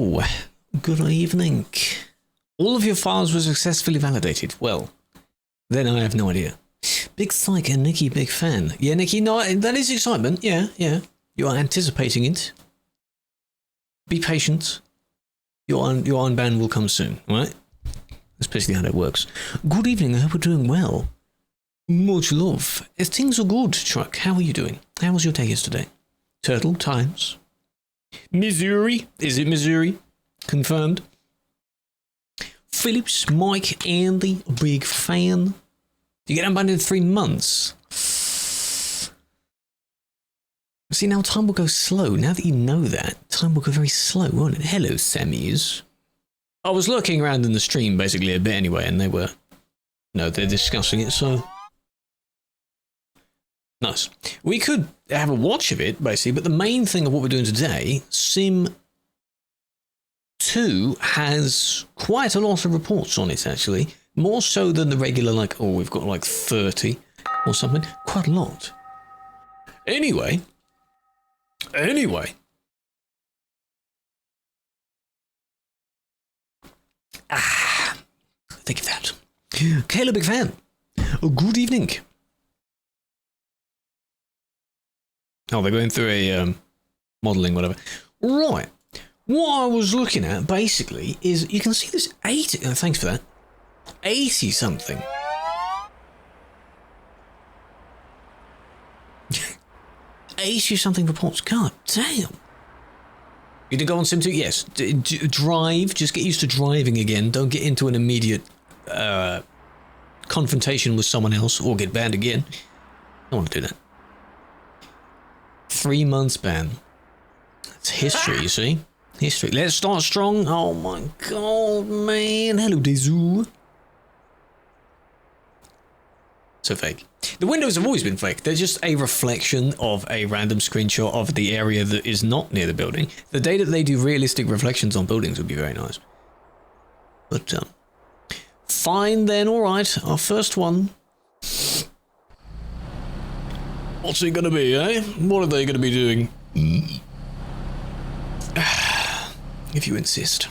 Hello. Good evening. All of your files were successfully validated. Well, then I have no idea. Big Psych and Nikki, big fan. Yeah, Nikki, no, that is excitement. Yeah. You are anticipating it. Be patient. Your unban will come soon, right? That's basically how that works. Good evening, I hope you're doing well. Much love. Things are good, Truck. How are you doing? How was your day yesterday? Turtle Times. Missouri. Is it Missouri? Confirmed. Phillips, Mike, Andy, big fan. You get unbanned in 3 months. See, now time will go slow. Now that you know that, time will go very slow, won't it? Hello, Sammys. I was lurking around in the stream basically a bit anyway, and they're discussing it, so... Nice. We could have a watch of it, basically, but the main thing of what we're doing today, Sim 2 has quite a lot of reports on it, actually. More so than the regular, like, oh, we've got like 30 or something. Quite a lot. Anyway. Thank you for that. Kayla, big fan. Good evening. Oh, they're going through a modeling, whatever. Right. What I was looking at, basically, is you can see this 80... Oh, thanks for that. 80-something. 80-something reports. God damn. You did go on Sim 2? Yes. Drive. Just get used to driving again. Don't get into an immediate confrontation with someone else or get banned again. I don't want to do that. 3 months ban. That's history, you see? History. Let's start strong. Oh my god, man. Hello, Dezu. So fake. The windows have always been fake. They're just a reflection of a random screenshot of the area that is not near the building. The day that they do realistic reflections on buildings would be very nice. But, fine then, alright. Our first one. What's it gonna be, eh? What are they gonna be doing? If you insist.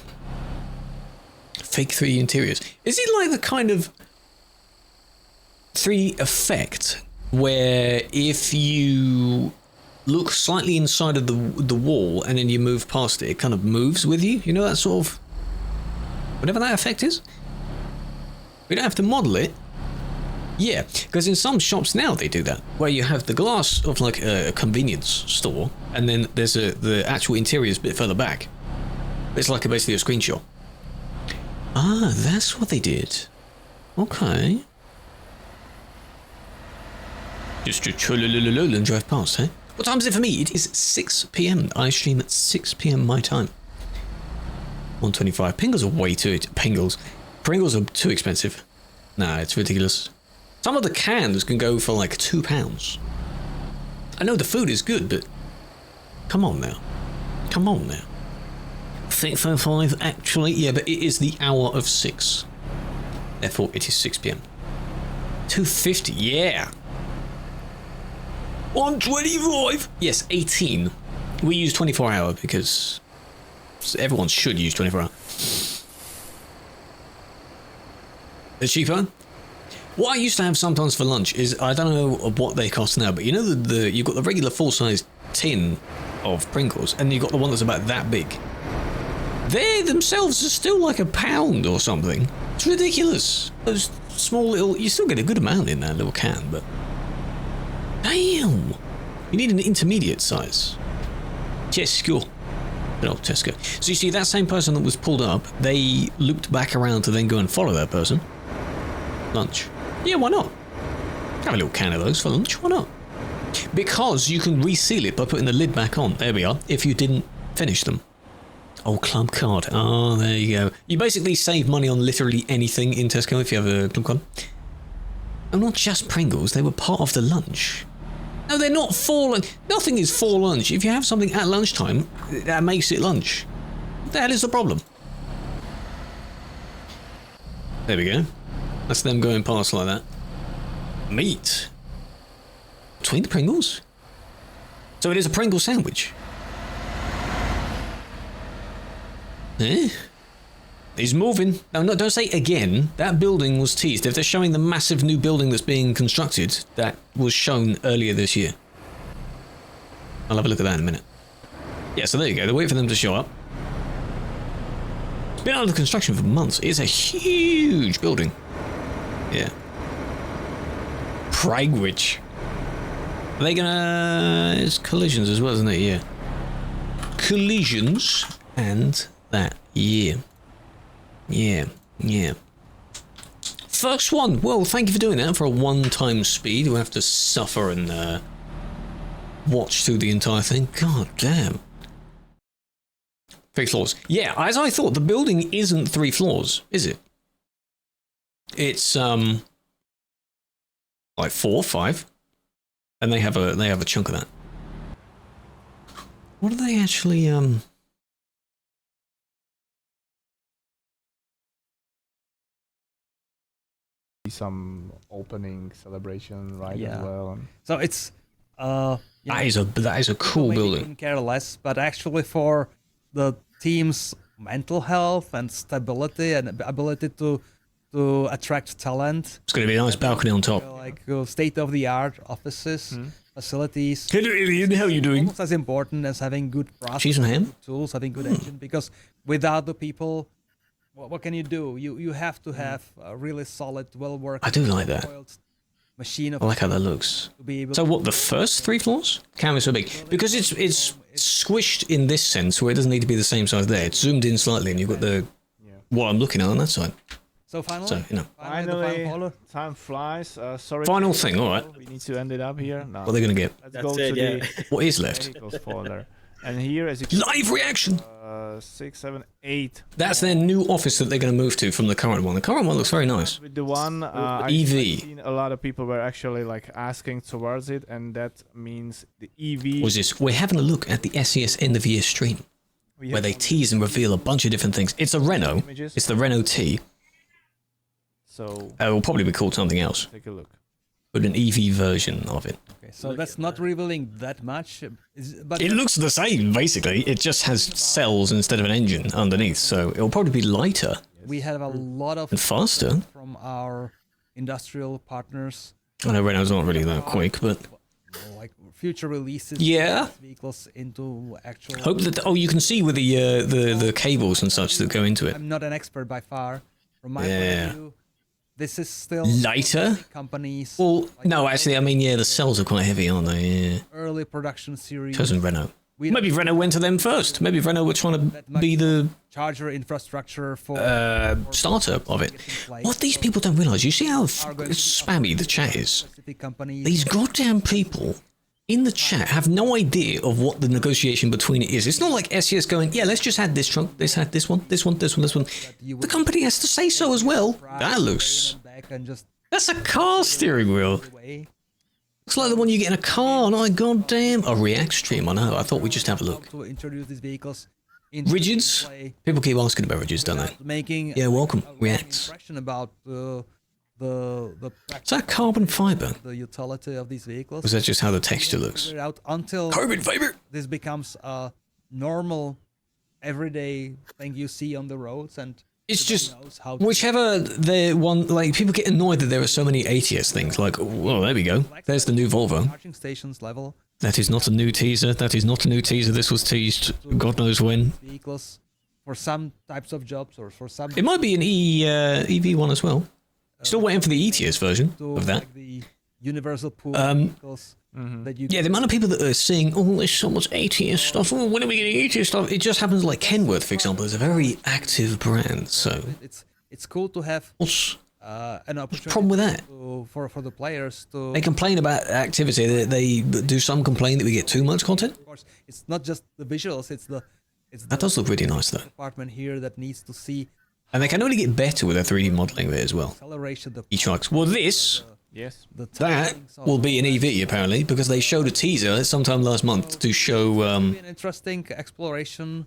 Fake 3D interiors. Is it like the kind of 3D effect where if you look slightly inside of the wall and then you move past it, it kind of moves with you? You know that sort of... whatever that effect is? We don't have to model it. Yeah, because in some shops now they do that, where you have the glass of like a convenience store, and then there's the actual interiors a bit further back. It's like basically a screenshot. Ah, that's what they did. Okay. Just to chill and drive past, eh? What time is it for me? It is 6 PM. I stream at 6 PM my time. 125. Pringles are way too... Pringles are too expensive. Nah, it's ridiculous. Some of the cans can go for like £2. I know the food is good, but come on now. Come on now. 6:05 actually, yeah, but it is the hour of 6. Therefore, it is 6 PM. 250, yeah. 125. Yes, 18. We use 24 hour because everyone should use 24 hour. The cheaper. What I used to have sometimes for lunch is, I don't know what they cost now, but you know you've got the regular full-size tin of Pringles, and you've got the one that's about that big. They themselves are still like £1 or something. It's ridiculous. Those small little... You still get a good amount in that little can, but... Damn! You need an intermediate size. Tesco. Good old Tesco. So you see, that same person that was pulled up, they looped back around to then go and follow that person. Lunch. Yeah, why not? Have a little can of those for lunch, why not? Because you can reseal it by putting the lid back on. There we are, if you didn't finish them. Oh, club card. Oh, there you go. You basically save money on literally anything in Tesco if you have a club card. And not just Pringles, they were part of the lunch. No, they're not for lunch. Nothing is for lunch. If you have something at lunchtime, that makes it lunch. What the hell is the problem? There we go. That's them going past like that. Meat. Between the Pringles? So it is a Pringle sandwich. Eh? He's moving. No, don't say again. That building was teased. If they're showing the massive new building that's being constructed, that was shown earlier this year. I'll have a look at that in a minute. Yeah, so there you go. They're waiting for them to show up. It's been under construction for months. It's a huge building. Yeah. Pragwich. Are they gonna... It's collisions as well, isn't it? Yeah. Collisions and that. Yeah. Yeah. First one. Well, thank you for doing that for a one-time speed. We'll have to suffer and watch through the entire thing. God damn. 3 floors. Yeah, as I thought, the building isn't 3 floors, is it? It's like 4, 5, and they have a chunk of that. What are they actually Some opening celebration, right? As well. So it's that is a cool building. Care less, but actually for the team's mental health and stability and ability to attract talent. It's going to be a nice balcony on top. Like state-of-the-art offices, facilities. How are you doing? Almost as important as having good processes, Cheese and ham? good tools, having good engine. Because without the people, what can you do? You have to have a really solid, well-working. I do like that. Machine of I like how that looks. to be able So what, the first 3 floors? Canvas so big. Because it's squished in this sense where it doesn't need to be the same size there. It's zoomed in slightly and you've got the what I'm looking at on that side. So finally, So, you know. Finally, time flies. Sorry. Final thing, all right. We need to end it up here. No. What are they going to get? Let's go to the What is left? vehicles folder. And here, as you can Live reaction! 6, 7, 8. That's their new office that they're going to move to from the current one. The current one looks very nice. With the one, I've EV. seen a lot of people were actually like asking towards it, and that means the EV. Was this? We're having a look at the SES end of year stream where they tease and reveal a bunch of different things. It's a Renault. It's the Renault T. So It will probably be called something else, take a look. but an EV version of it. Okay, so that's not revealing that much, but It looks the same, basically. It just has cells instead of an engine underneath, so it'll probably be lighter we have a lot of and faster. from our industrial partners, I know Renault's not really that quick, but like future releases. Yeah. of vehicles into actual. hope that. Oh, you can see with the cables and such that go into it. I'm not an expert by far. From my point Yeah. of view, this is still Lighter? companies. Well, like no, actually, I mean, yeah, the cells are quite heavy, aren't they? Yeah. early production series. Chosen Renault. We Maybe don't Renault went to them first. Maybe Renault were trying to be the charger infrastructure for starter of it. What these people don't realise, you see how spammy the chat is? specific companies. These goddamn people in the chat have no idea of what the negotiation between it is. It's not like SES going, yeah, let's just add this trunk, let's add this one, this one, this one, this one. The company has to say so as well. That looks... back and just That's a car steering wheel. away. Looks like the one you get in a car. No, goddamn. A React stream, I know. I thought we'd just have a look. To introduce these vehicles into Rigids? play, People keep asking about rigids, don't they? making Yeah, welcome. a Reacts. impression about the Is that carbon fiber? the utility of these vehicles. Or is that just how the texture looks? Figure it out until Carbon fiber! this becomes a normal, everyday thing you see on the roads, and It's just everybody knows how to whichever the one, like people get annoyed that there are so many ATS things. Like, well, there we go. There's the new Volvo. charging stations level That is not a new teaser. That is not a new teaser. This was teased God knows when. vehicles for some types of jobs or for some It might be an EV one as well. Still waiting for the ETS version to of that. like the universal pool vehicles that you Yeah, the amount of people that are seeing, oh, there's so much ATS stuff. Oh, when are we getting ATS stuff? It just happens like Kenworth, for example, is a very active brand. So, it's cool to have what's an opportunity the problem with that? for the players to. They complain about activity. They do some complain that we get too much content. Of course, it's not just the visuals. It's That does look really nice, though. department here that needs to see And they can only get better with their 3D modeling of it as well. acceleration. The E-trucks. Well, this, Yes. that timings of- will be an EV apparently, because they showed a teaser sometime last month to show an interesting exploration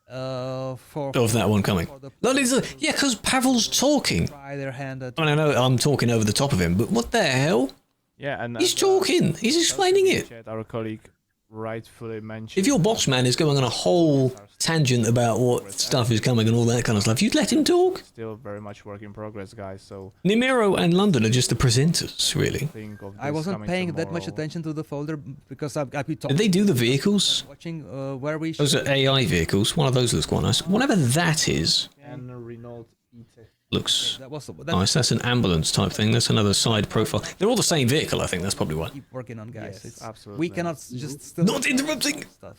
for of that one coming. No, yeah, because Pavel's talking. try their hand at I know I'm talking over the top of him, but what the hell? Yeah, and He's talking. He's explaining it. Chat, our colleague rightfully mentioned. If your boss man is going on a whole tangent about what stuff is coming and all that kind of stuff, you'd let him talk. Still very much work in progress, guys. So Nimiro and London are just the presenters, really. think of I this wasn't coming paying that much tomorrow. attention to the folder because I've been Did talking. they do the vehicles? Watching where we. Those are AI vehicles. One of those looks quite nice. Whatever that is, And Renault E-Tech. looks That was nice. That's an ambulance type thing. That's another side profile. They're all the same vehicle, I think. That's probably why. keep working on, guys. Yes, It's, absolutely. we cannot just still Not interrupting. stuff.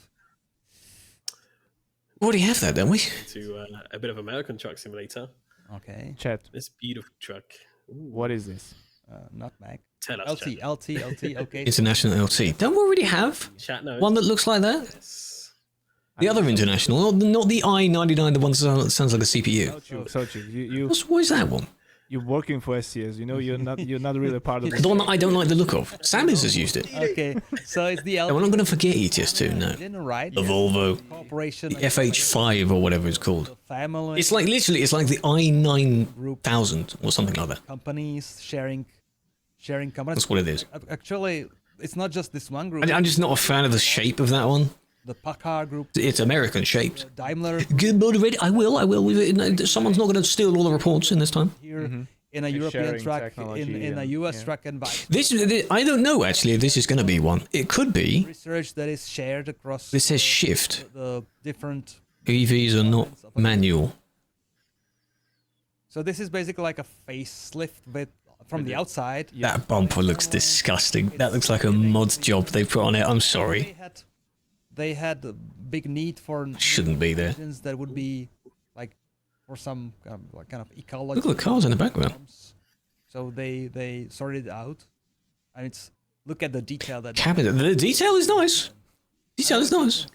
We already have that, don't we? To a bit of American Truck Simulator. Okay, Chat. This beautiful truck. Ooh, What is this? not Mac. tell us, LT, chat. LT. Okay. International LT. Don't we already have Chat knows. one that looks like that? Yes. The other international, not the I-99, the one that sounds like a CPU. Sochi, you What is that one? you're working for SCS. You know you're not really part of The the one that I don't like the look of. Sammy's has used it. Okay, so it's the And we're LT. not going to forget ETS2, no. Didn't write The Volvo, corporation. the FH5 or whatever it's called. Family. It's like, literally, it's like the I-9000 or something like that. companies sharing companies. That's what it is. Actually, it's not just this one group. I'm just not a fan of the shape of that one. The Packard group, It's American shaped. Daimler Good motivated. I will. Someone's not going to steal all the reports in this time. here in a They're European sharing truck, technology in a and- US yeah. truck, and vice. This, I don't know actually if this is going to be one. It could be. Research that is shared across This says shift. the different. EVs are not manual. So this is basically like a facelift, but from the outside. That bumper looks disgusting. That looks like a mod job they put on it. I'm sorry. They had a big need for Shouldn't be there. engines that would be like for some like kind of ecology. Look at the cars in the background. norms. So they sorted it out, and it's look at the detail that. Cabinet. The detail is nice. Detail is nice.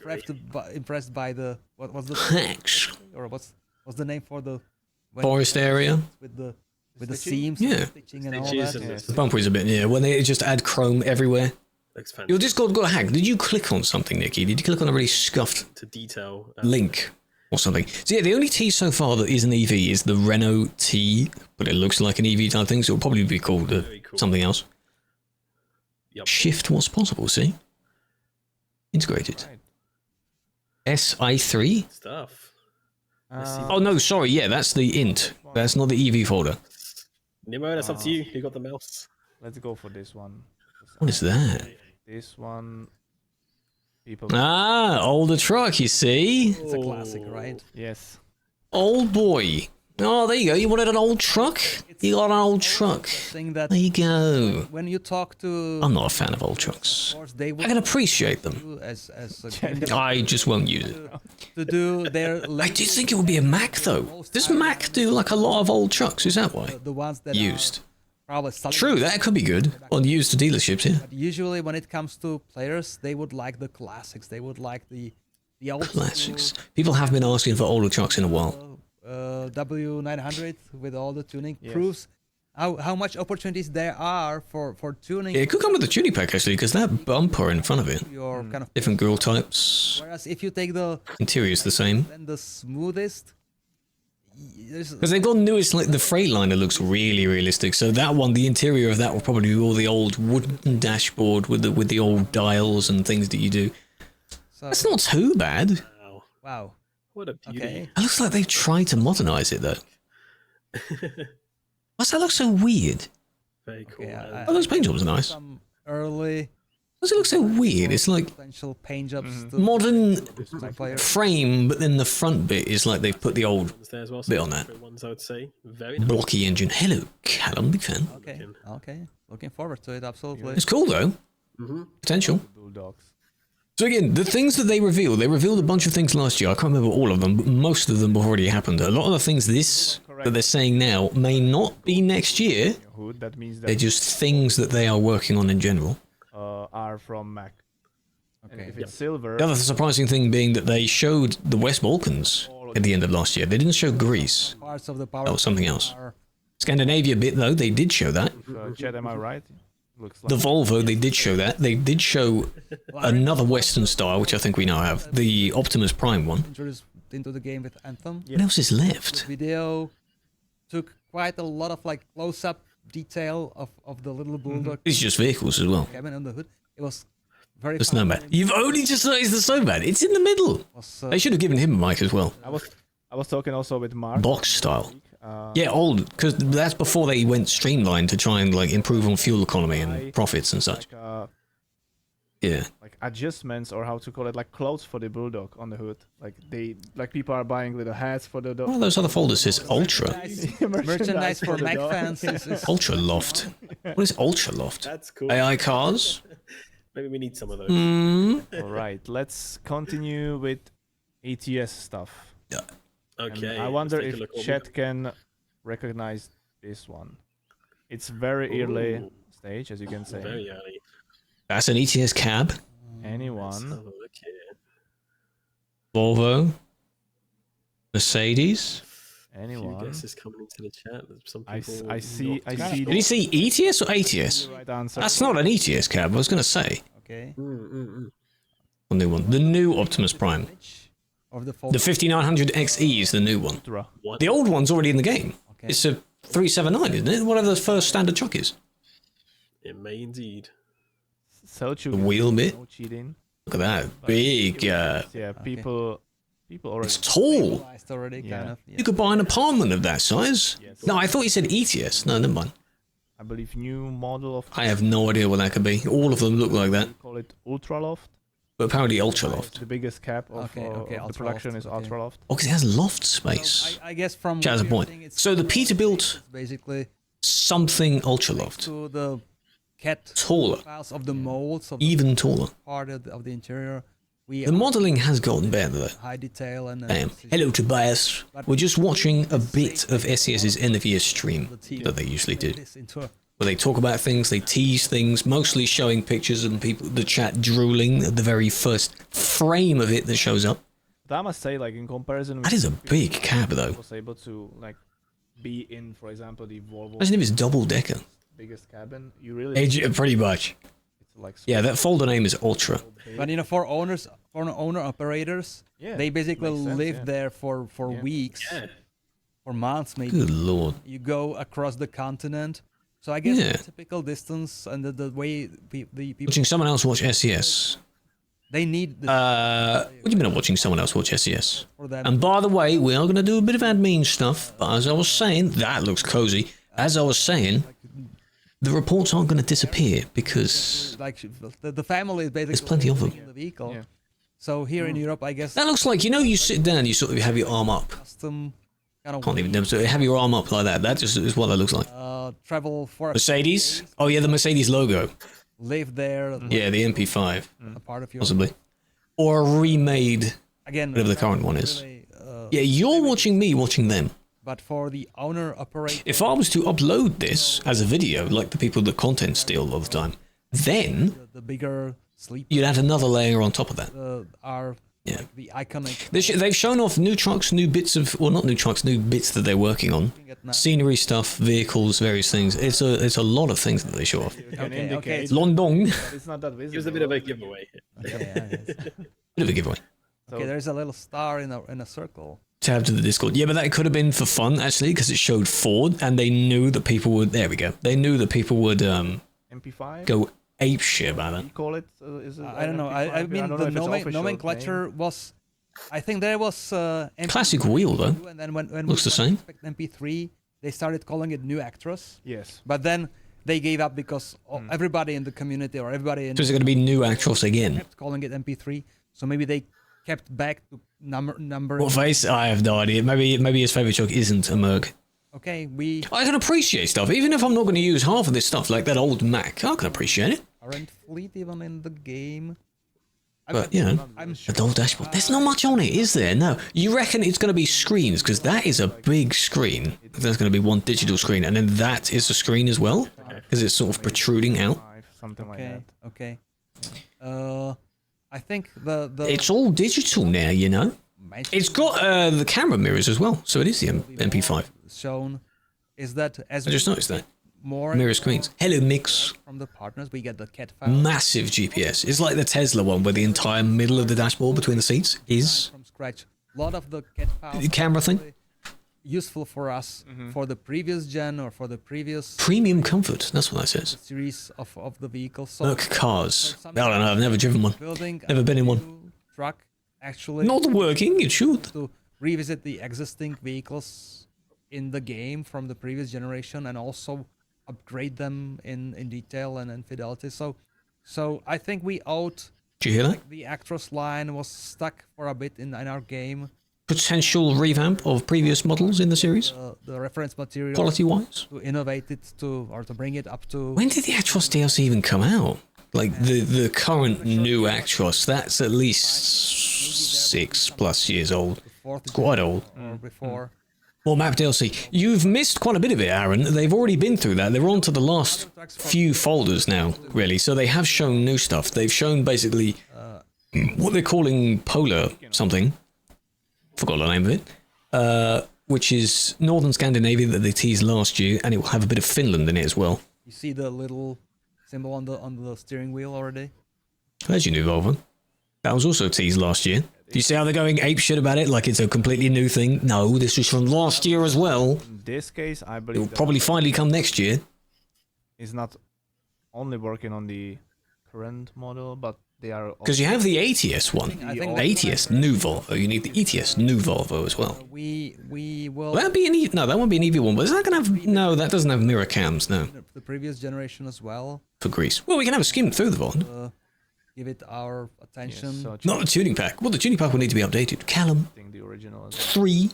Impressed by the what was the Thanks. or what's the name for the when- Forest area. with the seams, Yeah. stitching and all Stitches that. and Yes. The bumper is a bit, yeah. When they just add chrome everywhere. Looks You'll fantastic. just got a hack. Did you click on something, Nikki? Did you click on a really scuffed To detail. link or something? So yeah, the only T so far that is an EV is the Renault T, but it looks like an EV type thing, so it'll probably be called Very cool. something else. Yep. Shift what's possible, see? Integrated. Right. SI3? Stuff. Oh no, sorry, yeah, that's the int. That's not the EV folder. Nemo, that's up to you. You got the mouse. Let's go for this one. What is that? This one. People. Ah, older truck, you see? It's a classic, right? Yes. Old boy. Oh, there you go. You wanted an old truck? You got an old truck. Thing that There you go. when you talk to, I'm not a fan of old trucks. of course, they I would can appreciate them. do as a game I just won't use it. to do their I did think it would be a Mac though. Does Mac do like a lot of old trucks? Is that why? the ones that Used. are probably selling. True, that could be good. On used to dealerships, yeah. But usually, when it comes to players, they would like the classics. They would like the old Classics. People have been asking for older trucks in a while. W900 with all the tuning Yes. proves how much opportunities there are for tuning It could come with the tuning pack actually, because that bumper in front of it, your kind of. different grill types, Whereas if you take the interior's the same. then the smoothest, there's Because they've got newest, like the Freightliner looks really realistic. So that one, the interior of that will probably be all the old wooden dashboard with the old dials and things that you do. so That's not too bad. Wow. wow. What a beauty. Okay. It looks like they've tried to modernize it though. Why's that look so weird? Very cool. Okay, man. Oh, those paint jobs are nice. Some early Does it look so weird? It's like potential paint jobs modern to players. frame, but then the front bit is like they've put the old Ones there as well. bit on that. different ones, I would say. Very nice. blocky engine. Hello, Callum, big fan. Okay. Okay. Looking forward to it. Absolutely. It's cool though. Potential. Bulldogs. So again, the things that they revealed a bunch of things last year. I can't remember all of them, but most of them have already happened. A lot of the things that they're saying now may not be next year. Hood. That means They're that just things that they are working on in general. are from Mac. And Okay. if it's silver, The other surprising thing being that they showed the West Balkans at the end of last year. They didn't show Greece. Parts of the power. That was something else. are- Scandinavia bit though, they did show that. Chat, am I right? Looks like The Volvo, they did show that. They did show another Western style, which I think we now have. The Optimus Prime one. introduced into the game with Anthem. What else is left? Video took quite a lot of like close-up detail of the little bulldog It's just vehicles as well. cabin on the hood. It was very The snowman. You've only just noticed the snowman. It's in the middle. was, They should have given him a mic as well. I was talking also with Mark. Box style. Uh, Yeah, old, because that's before they went streamlined to try and like improve on fuel economy and profits and such. Yeah. Like adjustments or how to call it, like clothes for the bulldog on the hood. Like people are buying little hats for the dog. One of those other folders says Ultra. merchandise for the Mac dog. fans is Ultra Loft. What is Ultra Loft? That's cool. AI cars? Maybe we need some of those. Hmm. All right, let's continue with ATS stuff. Yeah. And Okay. I wonder let's take a if look what we chat can recognize this one. It's very early Ooh. stage, as you can say. Very early. That's an ETS cab. Let's have Anyone? a look here. Volvo. Mercedes. Few Anyone? guesses coming into the chat. Some I people. see. I not- see. Did he say ETS or ATS? the right answer. That's not an ETS cab, I was going to say. okay. The new one. The new Optimus Prime. Of the The 5900 XE is the new one. Ultra. What? The old one's already in the game. Okay. It's a 379, isn't it? Whatever the first standard truck is. It may indeed. Selchuk. The wheel bit. No cheating. Look at that. Big. Yeah, people already. It's tall. Stabilized already, Yeah. kind of. You could buy an apartment of that size. Yes. No, I thought you said ETS. No, never mind. I believe new model of. I have no idea what that could be. All of them look like that. We call it Ultra Loft. But apparently Ultra It's Loft. the biggest cap of, Okay, okay, of the Ultra production Loft, is okay. Ultra Loft. Oh, because it has loft space. I guess from Chat has a what you're point. saying, it's So the similar, Peterbilt- it's basically Something Ultra Loft. to the cat Taller. files of the molds of Even taller. the part of the interior. We The modelling has gotten better though. high detail and Damn. Hello Tobias. We're just watching a bit of SES's end of year stream that they usually do. Where they talk about things, they tease things, mostly showing pictures and people, the chat drooling at the very first frame of it that shows up. But I must say, like in comparison, That is a big cab though. was able to like be in, for example, the Volvo Imagine if it's double decker. biggest cabin. You really Pretty much. it's like Yeah, that folder name is Ultra. But you know, for owner operators, Yeah, they basically makes sense, live yeah. there for Yeah. weeks, Yeah. for months maybe. Good lord. You go across the continent, so I guess Yeah. the typical distance and the way the people Watching someone else watch SES. they need the What do you mean I'm watching someone else watch SES? for them. And by the way, we are going to do a bit of admin stuff, but as I was saying, that looks cozy. As I was saying, the reports aren't going to disappear because like the family is basically There's plenty of them. in the vehicle. Yeah. So here in Europe, I guess that looks like, you know, you sit down, you sort of have your arm up. custom kind of Can't even demonstrate. Have your arm up like that. That just is what that looks like. travel for Mercedes? Oh yeah, the Mercedes logo. live there. Yeah, the MP5, A part of your possibly. Or a remade. again whatever the current one is. really, Yeah, you're watching me watching them. but for the owner operator, If I was to upload this as a video, like the people that content steal all the time, then the bigger sleep you'd add another layer on top of that. are Yeah. like the iconic. They've shown off new trucks, new bits of, well, not new trucks, new bits that they're working on. Scenery stuff, vehicles, various things. It's a lot of things that they show off. Okay. London, It's not that visible. It was a bit of a giveaway. Okay, bit of a giveaway. okay, there's a little star in a circle. Tab to the Discord. Yeah, but that could have been for fun actually, because it showed Ford, and they knew that people would. There we go. They knew that people would MP5. go ape shit about You that. call it? Is it I don't know. MP5? I mean, don't know the if it's official nomenclature name. was. I think there was MP2, Classic wheel though. and then when Looks the we same. expect MP3, they started calling it New Actros. Yes. But then they gave up because everybody in the community or everybody in So is it going to be new Actros again? kept calling it MP3. So maybe they kept back to number. What face? I have no idea. Maybe his favorite truck isn't a Merc. Okay, we I can appreciate stuff, even if I'm not going to use half of this stuff, like that old Mac. I can appreciate it. aren't fleet even in the game. But, you know, I'm a dull dashboard. There's not much on it, is there? No. You reckon it's going to be screens? Because that is a big screen. There's going to be one digital screen, and then that is a screen as well? Because it's sort of protruding out. Something like okay. that. Okay. I think the It's all digital now, you know? mention It's got the camera mirrors as well, so it is the MP5. shown is that as I just we noticed that. more Mirror screens. Hello, Mix. from the partners, we get the cat file Massive GPS. It's like the Tesla one, where the entire middle of the dashboard between the seats is from scratch. A lot of the cat files the camera thing. useful for us for the previous gen or for the previous Premium comfort. That's what that says. series of the vehicles. So Merc cars. I something don't know. I've never driven one. building Never been in one. new truck actually Not working. It should. to revisit the existing vehicles in the game from the previous generation and also upgrade them in detail and in fidelity. So I think we owed Did you hear that? the Actros line was stuck for a bit in our game. Potential revamp of previous models in the series, The reference material quality-wise. to innovate it to bring it up to When did the Actros DLC even come out? Like the current new Actros, that's at least 6+ years old. the fourth It's quite gen old. or before. Well, map DLC. You've missed quite a bit of it, Aaron. They've already been through that. They're on to the last few folders now, really. So they have shown new stuff. They've shown basically what they're calling Polar something. Forgot the name of it. Which is Northern Scandinavia that they teased last year, and it will have a bit of Finland in it as well. You see the little symbol on the steering wheel already? There's your new Volvo. That was also teased last year. Do you see how they're going apeshit about it, like it's a completely new thing? No, this was from last year as well. In this case, I It believe will that probably finally come next year. is not only working on the current model, but they are Because you have the ATS one. I think ATS new Volvo. You need the ETS new Volvo as well. We will Will that be an EV? No, that won't be an EV one. But is that going to have? No, that doesn't have mirror cams. No, the previous generation as well. for Greece. Well, we can have a skim through the Volvo. Give it our attention. so Not the tuning pack. Well, the tuning pack will need to be updated. Callum changing the original as well. 3.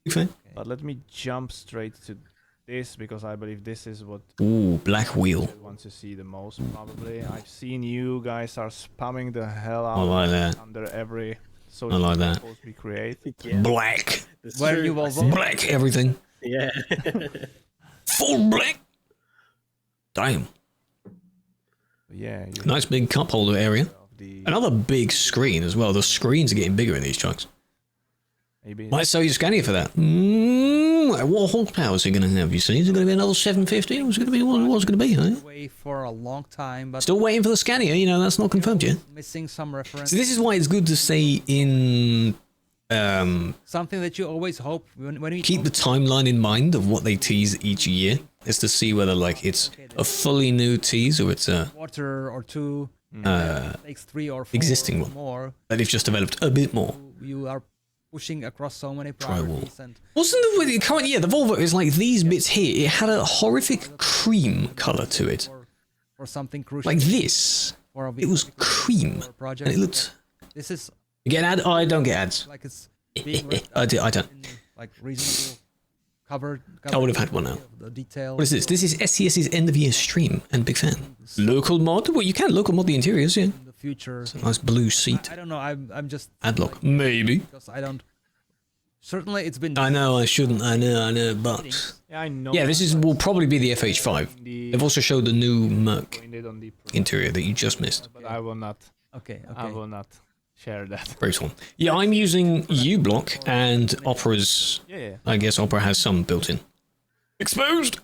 Big fan. But let me jump straight to this because I believe this is what Ooh, black wheel. I want to see the most probably. I've seen you guys are spamming the hell out I like that. under every social I like that. post we create. Yeah, Black. that's Where true. you Volvo? Black everything. Yeah. Full black. Damn. Yeah, you Nice big cup holder area. have the Another big screen as well. The screens are getting bigger in these trucks. maybe Might sell you Scania for that. What horsepower is it going to have? You see, is it going to be another 750? What's it going to be? What's it going to be? Huh? Away for a long time, but Still waiting for the Scania. You know, that's not confirmed yet. missing some reference. So this is why it's good to stay in. Something that you always hope when you Keep the timeline in mind of what they tease each year, is to see whether like it's a fully new tease or it's a quarter or two takes 3 or 4 existing or one. more. that they've just developed a bit more. You are pushing across so many Drywall. priorities and Wasn't the current? Yeah, the Volvo is like these bits here. It had a horrific cream color to it, for something crucial. like this. for a It was cream, project. and it looked. This is You get an ad? Oh, I don't get ads. like it's being I don't. in, like reasonable covered. I would have had one now. The detail. What is this? This is SCS's end of year stream, and big fan. Local mod? Well, you can local mod the interiors, yeah. In the future. Nice blue seat. I don't know. I'm just Adblock, maybe. because I don't. Certainly, it's been. I know I shouldn't. I know, but yeah, I know. yeah, this is will probably be the FH5. They've also showed the new Merc Pointed on the interior that you just missed. but I will not. Okay. I will not share that. Very small. Yeah, I'm using U-Block and Opera's. Yeah. I guess Opera has some built in. Exposed.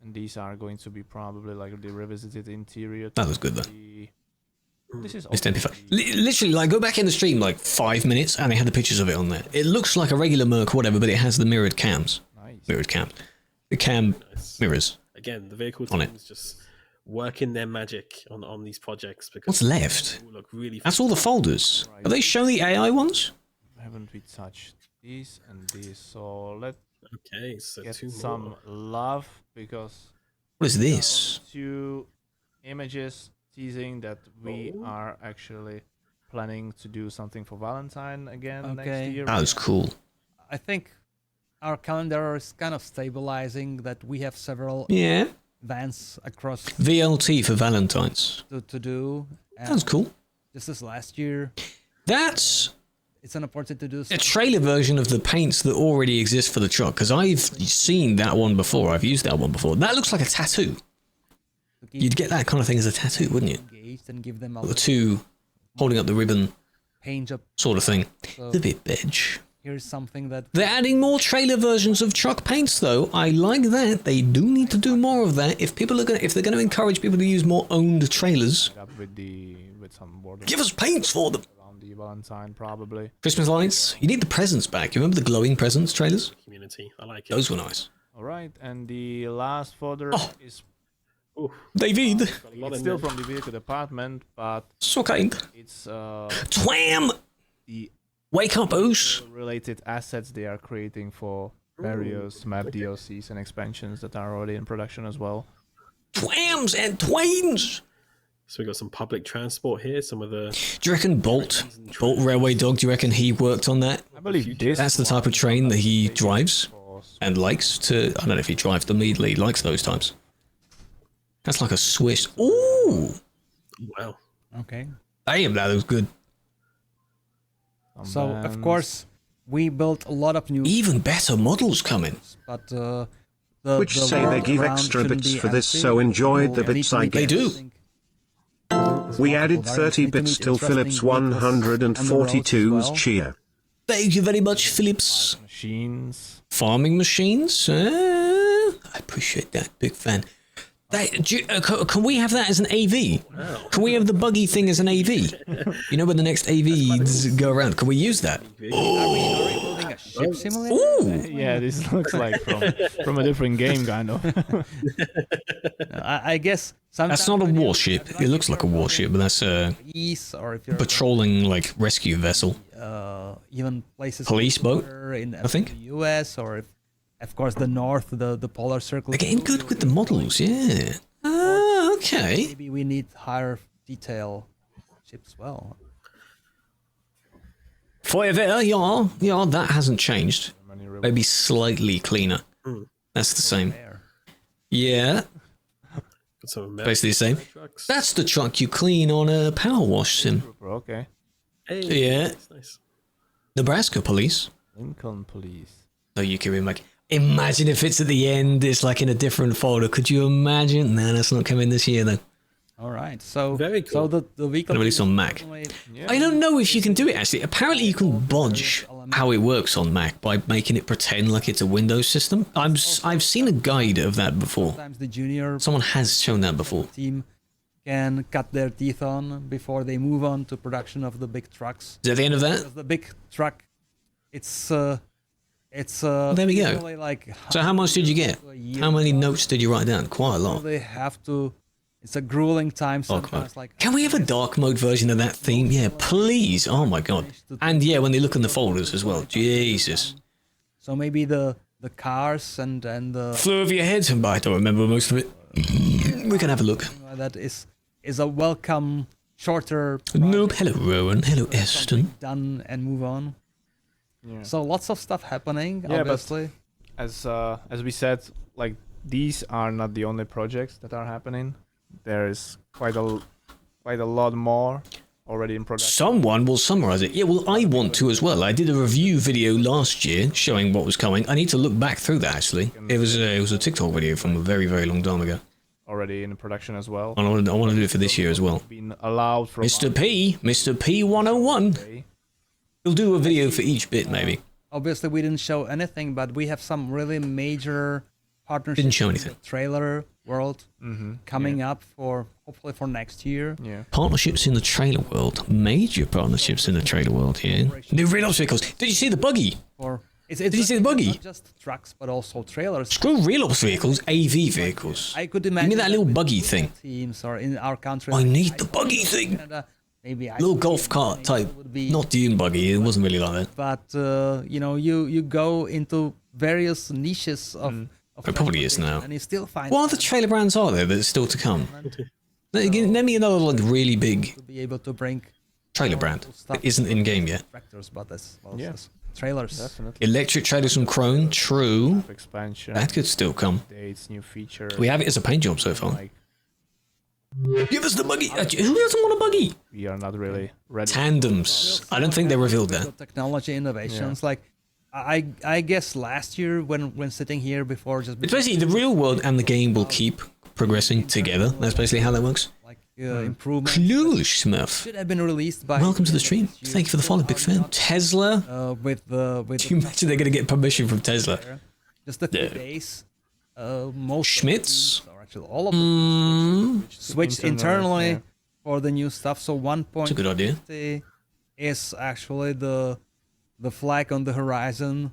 And these are going to be probably like the revisited interior. That was good though. This is It's also MP5. Literally, like, go back in the stream like 5 minutes, and they had the pictures of it on there. It looks like a regular Merc, whatever, but it has the mirrored cams. nice. Mirrored cams. The cam Nice. mirrors. Again, the vehicle On it. teams just working their magic on these projects because What's left? they all look really. That's all the folders. Are they showing the AI ones? Haven't we touched these and these? So let's Okay, so get 2 some more. love because What is this? 2 images teasing that we Oh. are actually planning to do something for Valentine again Okay. next year. That was cool. I think our calendar is kind of stabilizing. That we have several Yeah. events across VLT for Valentine's. to do. And That's cool. This is last year. That's It's an opportunity to do. a trailer version of the paints that already exist for the truck, because I've seen that one before. I've used that one before. That looks like a tattoo. To keep You'd get that kind of thing as a tattoo, wouldn't you? engaged and give them a The little two holding up the ribbon paint up. sort of thing. So It's a bit bedge. here's something that They're adding more trailer versions of truck paints, though. I like that. They do need to do more of that. If people are going, if they're going to encourage people to use more owned trailers, Up with some border give us paints for them. around the Valentine, probably. Christmas lights. You need the presents back. You remember the glowing presents trailers? Community. I like it. Those were nice. All right, and the last folder Oh. is Ooh, David. got a lot it's in still there. from the vehicle department, but So kind. it's Twam! the Wake up, Oos. related assets they are creating for various map DLCs and expansions that are already in production as well. Twams and twains. So we got some public transport here. Some of the Do you reckon Bolt Railway Dog, do you reckon he worked on that? I believe this. That's the type of train that he drives was and likes to... I don't know if he drives them immediately. He likes those types. That's like a Swiss. Ooh! wow. Okay. Damn, that was good. some So of bands. course we built a lot of new, Even better models coming. but Which the say they world give around extra shouldn't bits be for this, empty. so enjoy the People bits need to I meet They do. interesting- We added Variants 30 need to bits meet till interesting Philips vehicles on the roads as 142's well. cheer. Thank you very much, Phillips. machines. Farming machines? I appreciate that. Big fan. Can we have that as an AV? Can we have the buggy thing as an AV? You know when the next AVs go around, can we use that? Are we building a ship simulator? Ooh! Yeah, this looks like from a different game, kind of. I guess sometimes That's not a when you- warship. It looks like a warship, but that's a East, or if you're patrolling, like, rescue vessel. even places Police boat, in I think. the US, or if, of course, the North, the polar circle. They're getting good with the models, yeah. Ah, okay. Maybe we need higher detail ships as well. Feuerwehr, yeah, that hasn't changed. Maybe slightly cleaner. That's the same. There. Yeah, Got some American basically the same. trucks. That's the truck you clean on a power wash sim. Okay. Hey, Yeah. nice. Nebraska police. Lincoln Police. Oh, you can like, imagine if it's at the end, it's like in a different folder. Could you imagine? Nah, that's not coming this year though. All right. So Very So cool. the vehicle Gonna release on Mac. Yeah. I don't know if you can do it actually. Apparently you can bodge how it works on Mac by making it pretend like it's a Windows system. I've seen a guide of that before. Sometimes the junior Someone has shown that before. team can cut their teeth on before they move on to production of the big trucks. Is that the end of that? Because the big truck, it's there we go. usually like So how much did you get? a year How many plus. notes did you write down? Quite a lot. They have to. It's a grueling time Dark mode. sometimes. Like Can we have a dark mode version of that theme? Yeah, please. Oh my god. And yeah, when they look in the folders as well. Jesus. So maybe the cars and the Flew over your head. I don't remember most of it. We can have a look. that is a welcome shorter Nope. Hello, Rowan. Hello, Eston. done and move on. Yeah. So lots of stuff happening. Yeah, but- obviously. As we said, like these are not the only projects that are happening. There is quite a lot more already in production. Someone will summarize it. Yeah, well, I want to as well. I did a review video last year showing what was coming. I need to look back through that actually. It was a TikTok video from a very, very long time ago. Already in production as well. I want to do it for this year as well. Been allowed from Mr. P 101. We'll do a video for each bit maybe. Obviously, we didn't show anything, but we have some really major partnerships. Didn't show in anything. the trailer world coming up for hopefully for next year. Yeah. Partnerships in the trailer world. Major partnerships in the trailer world here. New real-ops vehicles. Did you see the buggy? Or it's Did you see the buggy? Not just trucks, but also trailers. Screw real-ops vehicles, AV vehicles. I could Give imagine me that little with buggy local thing. Teams or in our country. I like need the Iceland buggy or thing. Canada, maybe Little golf cart type. would be, Not dune buggy. It wasn't really like that. But you go into various niches of. It probably is now. And you still find What other trailer brands are there that's still to come? Name me another like really big to be able to bring trailer brand that isn't in game yet. tractors, but as well Yeah. as trailers. Definitely. Electric trailers from Krone. True. Expansion. That could still come. Updates, new features. We have it as a paint job so far. Like Give us the buggy. Who doesn't want a buggy? we are not really ready. Tandems. I don't think they revealed The that. technology innovations, like I guess last year when sitting here before just It's basically the real world and the game will keep progressing together. That's basically how that works. like improvement Cool, Smurf. should have been released by Welcome to the stream. this year. Thank you for the follow, big fan. Tesla. With the Do you imagine they're going to get permission from Tesla? just a few Yeah. days. Most Schmitz? of the teams, or actually all of them switched Internal, internally yeah. for the new stuff. So That's a good idea. 1.50 is actually the flag on the horizon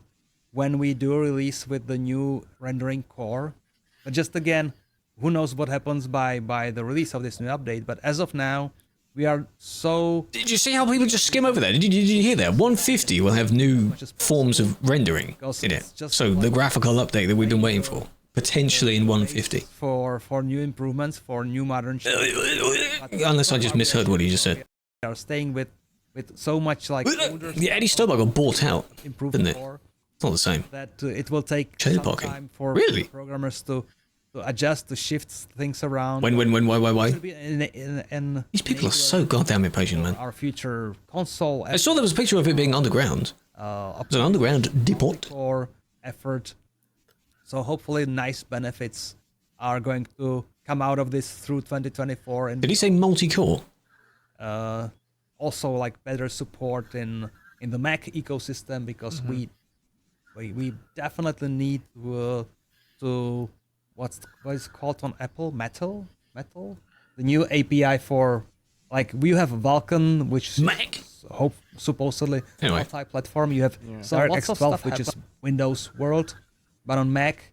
when we do release with the new rendering core. But just again, who knows what happens by the release of this new update. But as of now, we are so... Did you see how people just skim over that? Did you hear that? 150 will have new forms of rendering in it. So the graphical update that we've been waiting for, potentially in 150. For new improvements, for new modern Unless I just misheard what you just said. We are staying with so much like older Yeah, Eddie Stobart got bought out, improved didn't it? core It's not the same. that it will take Cherry some pocking. time for Really? programmers to adjust, to shift things around. When, why? It'll be an These people are so goddamn impatient, man. our future console I saw there was a picture of it being underground. It's an underground depot. core effort. So hopefully nice benefits are going to come out of this through 2024. And Did he say multi-core? also like better support in the Mac ecosystem, because we definitely need to what is called on Apple metal the new API for, like, we have Vulkan, which Mac. is supposedly Anyway. multi-platform. You have So DirectX 12, which is Windows world, but on Mac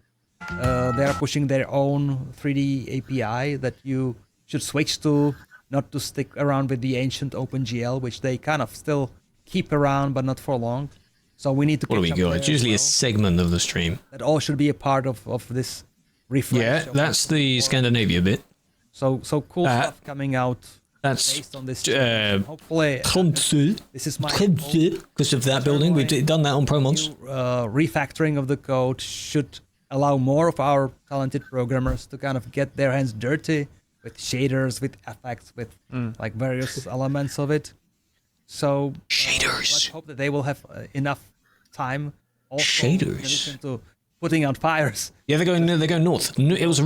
they are pushing their own 3D API that you should switch to, not to stick around with the ancient OpenGL, which they kind of still keep around, but not for long. So we need to What do we catch up got? there It's as usually a well. segment of the stream. That all should be a part of this refresh. Yeah, of that's the the core. Scandinavia bit. So cool Uh, stuff coming out That's based on this. Hopefully, this is my hope. because of that building. We've done that on ProMods. Refactoring of the code should allow more of our talented programmers to kind of get their hands dirty with shaders, with effects, with like various elements of it. So Shaders. let's hope that they will have enough time. Also, Shaders. in addition to putting out fires. Yeah, they're going north. It was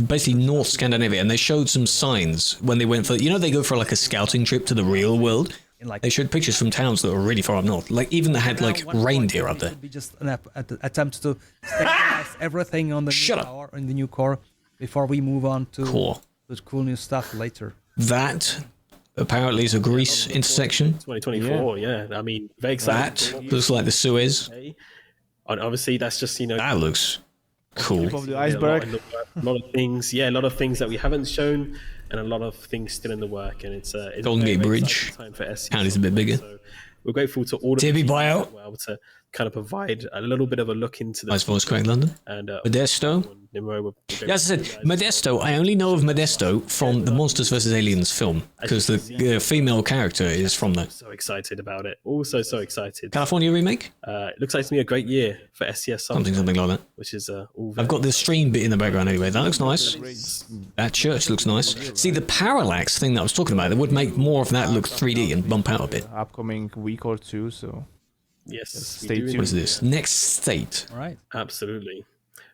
basically North Scandinavia, and they showed some signs when they went for, they go for like a scouting trip to the real world. In like They showed pictures from towns that were really far up north. Like even they had like One point, reindeer up it there. would be just an attempt to stabilize everything on the Shut new up. core, in the new core, before we move on to Core. the cool new stuff later. That apparently is a Greece intersection. 2024, yeah. I mean, very excited. That looks like the Suez. And obviously, that's just, That looks cool. Tip of the a iceberg. lot of things. Yeah, a lot of things that we haven't shown, and a lot of things still in the work. And it's Golden a Gate very Bridge. exciting time for SC. County's a bit bigger. So we're grateful to all of Debbie the teams buyout. that were able to kind of provide a little bit of a look into the Nice voice crack, London. and Modesto. Yeah, as I said, Modesto, I only know of Modesto from the Monsters vs. Aliens film, because the female character is from there. So excited about it. Also, so excited. California remake? It looks like to me a great year for SCS Something like that. which is all. I've got the stream bit in the background anyway. That looks nice. That church looks nice. See, the parallax thing that I was talking about, that would make more of that look 3D and bump out a bit. Upcoming week or two, so Yes, Stay we do. tuned. What is this? Next State. All right. Absolutely.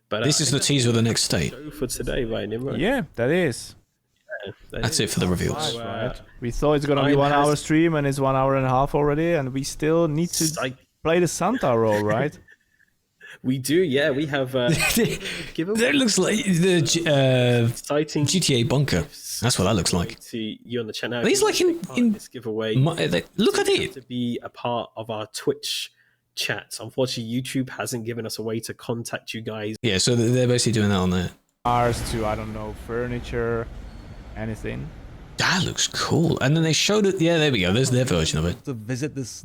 But This is the teaser of the next state. show for today, right, Nimrod? yeah, that is. That's it for the reveals. Right. We thought it's gonna be time 1 hour has- stream, and it's 1 hour and a half already, and we still need to Psych. play the Santa role, right? We do, yeah. We have given That looks like the exciting GTA bunker. That's what that looks like. to you on the channel. He's like in this giveaway. Look at You have it. to be a part of our Twitch chats. Unfortunately, YouTube hasn't given us a way to contact you guys. Yeah, so they're basically doing that on there. Cars to, I don't know, furniture, anything. That looks cool. And then they showed it. Yeah, there we go. There's their version of it. To visit this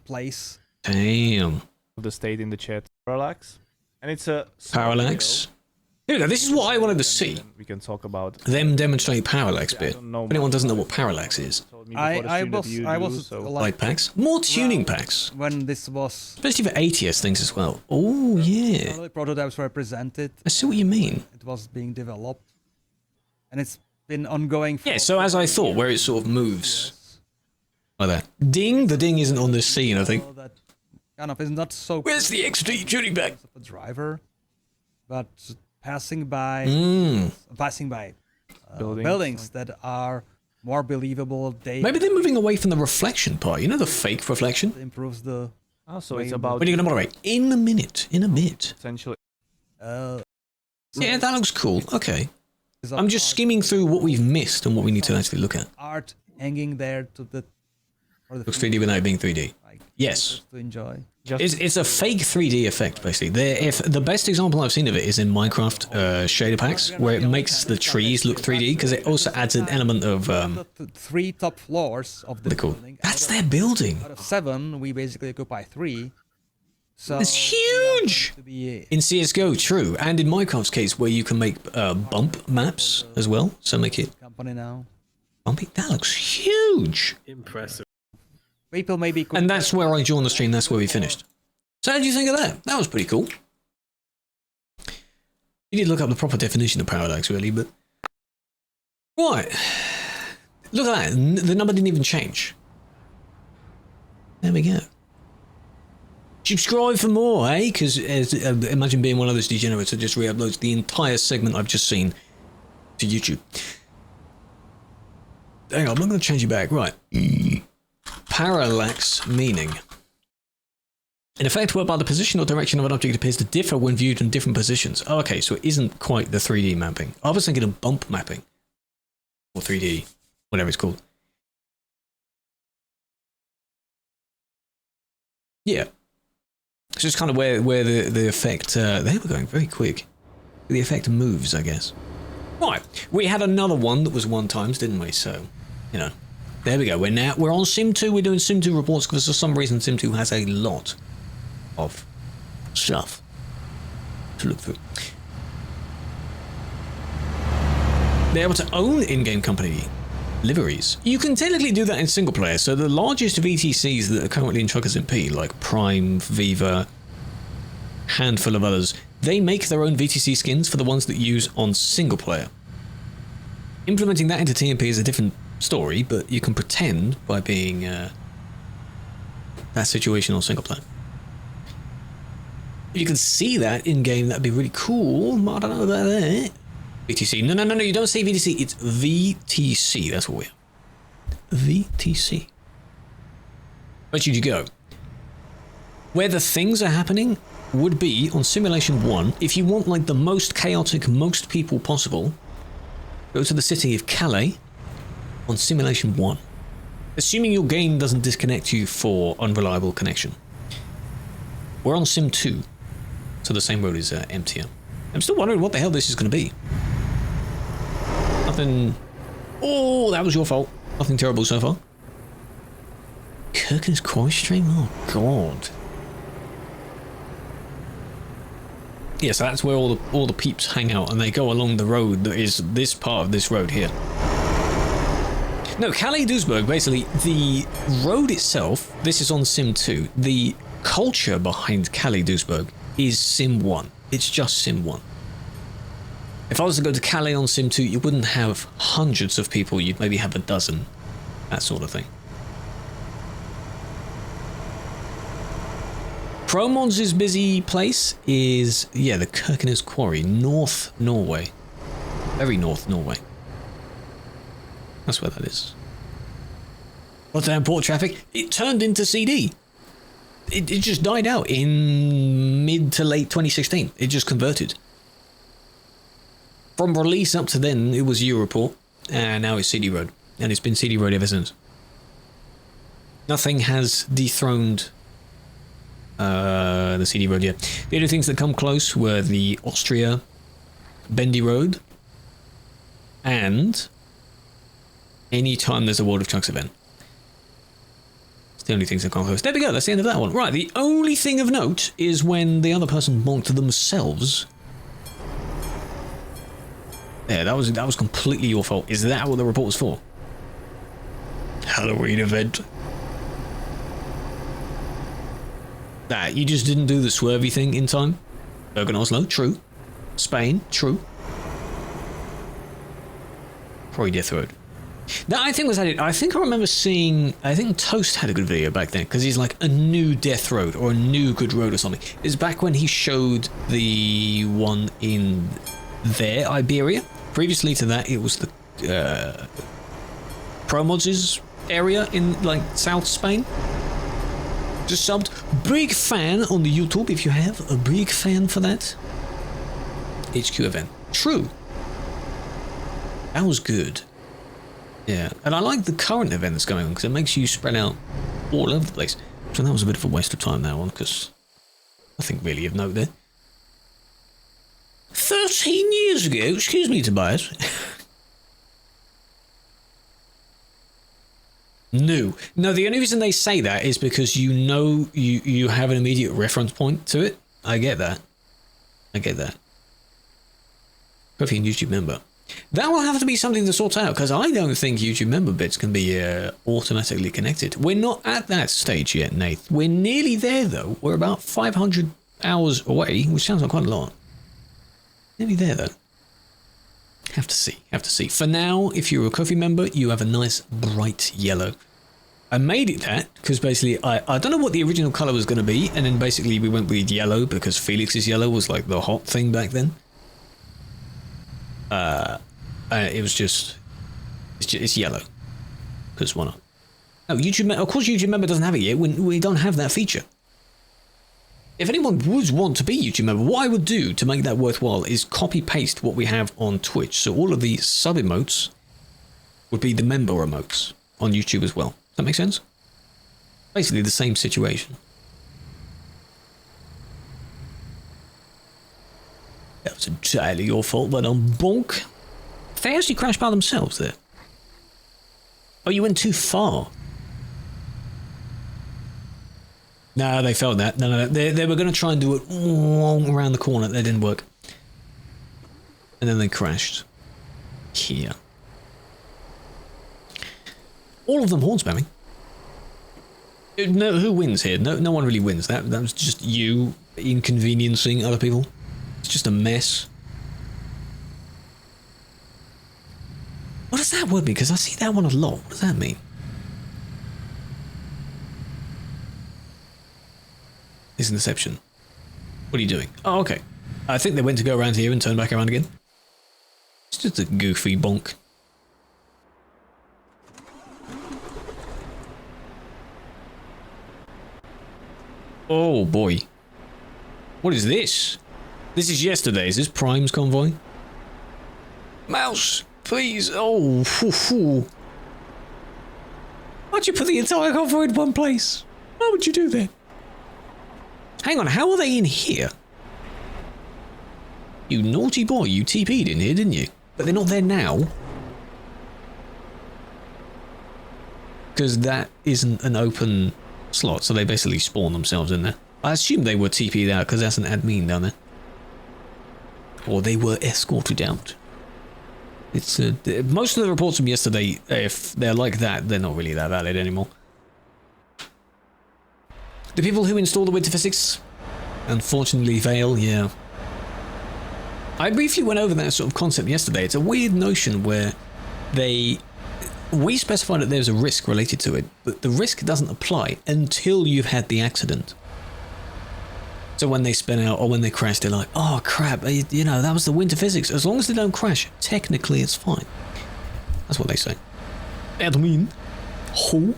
place. Damn. The state in the chat. Parallax. And it's a small Parallax. Here we go. This is what I wanted to see. video. We can talk about. Them demonstrate parallax I bit. don't know If anyone much doesn't know about what parallax is. Told me before the I stream that was you I do, was so- Light packs. More tuning packs. when this was Especially for ATS things as well. Oh, yeah. early prototypes were presented. I see what you mean. It was being developed, and it's been ongoing. For Yeah, so as I thought, where it sort of moves years. like that. Ding. The ding isn't on this scene, I think. So that kind of is not so. Where's the XD tuning pack? of a driver, but passing by buildings that are more believable. They Maybe they're moving away from the reflection part. You know, the fake reflection? improves the Oh, so it's about When are you going to moderate? In a minute. In a bit. essentially. Yeah, that looks cool. Okay. is I'm just skimming through what we've missed and what we need to actually look at. art hanging there to the Or the Looks 3D without being 3D. like, Yes. just to enjoy. It's a fake 3D effect, basically. If the best example I've seen of it is in Minecraft shader packs, where it makes the trees look 3D, because it also adds an element of... The 3 top floors of the They're called. building. That's their building. Out of 7, we basically occupy 3. So It's we are huge! going to be In CSGO, true. And in Minecraft's case, where you can make bump maps as well, so make it company now. bumpy. That looks huge! Impressive. People maybe could And that's where I joined the stream, that's where we finished. So how do you think of that? That was pretty cool. You did look up the proper definition of parallax, really, but... Right. Look at that, the number didn't even change. There we go. Subscribe for more, eh? Because imagine being one of those degenerates that just re-uploads the entire segment I've just seen to YouTube. Hang on, I'm not going to change you back. Right. Parallax meaning. In effect, whereby the position or direction of an object appears to differ when viewed in different positions. Oh, okay, so it isn't quite the 3D mapping. I was thinking of bump mapping. Or 3D, whatever it's called. Yeah. It's just kind of where the effect... they were going very quick. The effect moves, I guess. Right, we had another one that was 1 times, didn't we? So, you know, there we go. We're on Sim 2. We're doing Sim 2 reports because for some reason Sim 2 has a lot of stuff to look through. They're able to own in-game company liveries. You can technically do that in single player. So the largest VTCs that are currently in TruckersMP, like Prime, Viva, handful of others, they make their own VTC skins for the ones that use on single player. Implementing that into TMP is a different story, but you can pretend by being that situation on single player. If you can see that in game, that'd be really cool. I don't know about that. VTC. No, you don't say VTC. It's VTC. That's what we are. VTC. Where should you go? Where the things are happening would be on Simulation 1. If you want like the most chaotic, most people possible, go to the city of Calais on Simulation 1. Assuming your game doesn't disconnect you for unreliable connection. We're on Sim 2. So the same road as MTM. I'm still wondering what the hell this is going to be. Nothing... Oh, that was your fault. Nothing terrible so far. Kirken's Quarry stream? Oh, God. Yeah, so that's where all the peeps hang out, and they go along the road that is this part of this road here. No, Calais-Duisburg, basically, the road itself, this is on Sim 2. The culture behind Calais-Duisburg is Sim 1. It's just Sim 1. If I was to go to Calais on Sim 2, you wouldn't have hundreds of people, you'd maybe have a dozen. That sort of thing. Promod's busy place is, yeah, the Kirkenes Quarry, North Norway. Very North Norway. That's where that is. Rotterdam Port traffic, it turned into CD. It just died out in mid to late 2016. It just converted. From release up to then, it was Europort, and now it's CD Road. And it's been CD Road ever since. Nothing has dethroned the CD Road yet. The only things that come close were the Austria Bendy Road, and anytime there's a World of Trucks event. It's the only things that come close. There we go, that's the end of that one. Right, the only thing of note is when the other person bonked themselves. Yeah, that was completely your fault. Is that what the report was for? Halloween event. Nah, you just didn't do the swervy thing in time. Bergen Oslo, true. Spain, true. Probably Death Road. That I think was added. I think I remember seeing. I think Toast had a good video back then because he's like a new Death Road or a new good road or something. It's back when he showed the one in there, Iberia. Previously to that, it was the Promods' area in like South Spain. Just subbed. Big fan on the YouTube if you have a big fan for that. HQ event. True. That was good. Yeah, and I like the current event that's going on because it makes you spread out all over the place. So that was a bit of a waste of time, that one, because nothing really of note there. 13 years ago, excuse me, Tobias. No, the only reason they say that is because you know you have an immediate reference point to it. I get that. Coffee and YouTube member. That will have to be something to sort out, because I don't think YouTube member bits can be automatically connected. We're not at that stage yet, Nath. We're nearly there, though. We're about 500 hours away, which sounds like quite a lot. Nearly there, though. Have to see. For now, if you're a Kofi member, you have a nice bright yellow. I made it that because basically I don't know what the original color was going to be, and then basically we went with yellow because Felix's yellow was like the hot thing back then. It was just it's yellow because why not? Oh, YouTube. Of course, YouTube member doesn't have it yet. We don't have that feature. If anyone would want to be YouTube member, what I would do to make that worthwhile is copy paste what we have on Twitch. So all of the sub emotes would be the member emotes on YouTube as well. Does that make sense? Basically the same situation. That was entirely your fault, but on bonk. They actually crashed by themselves there. Oh, you went too far. No, they failed that. No. They were going to try and do it around the corner. That didn't work. And then they crashed. Here. All of them horn spamming. No, who wins here? No one really wins. That was just you inconveniencing other people. It's just a mess. What does that word mean? Because I see that one a lot. What does that mean? This interception. What are you doing? Oh, okay. I think they went to go around here and turn back around again. It's just a goofy bonk. Oh boy. What is this? This is yesterday. Is this Prime's convoy? Mouse, please. Oh, why'd you put the entire convoy in one place? Why would you do that? Hang on, how are they in here? You naughty boy, you TP'd in here, didn't you? But they're not there now. Because that isn't an open slot, so they basically spawn themselves in there. I assume they were TP'd out because that's an admin down there. Or they were escorted out. It's most of the reports from yesterday, if they're like that, they're not really that valid anymore. The people who install the winter physics, unfortunately, fail, yeah. I briefly went over that sort of concept yesterday. It's a weird notion where we specify that there's a risk related to it, but the risk doesn't apply until you've had the accident. So when they spin out or when they crash, they're like, oh crap, you know, that was the winter physics. As long as they don't crash, technically it's fine. That's what they say. Admin. Who?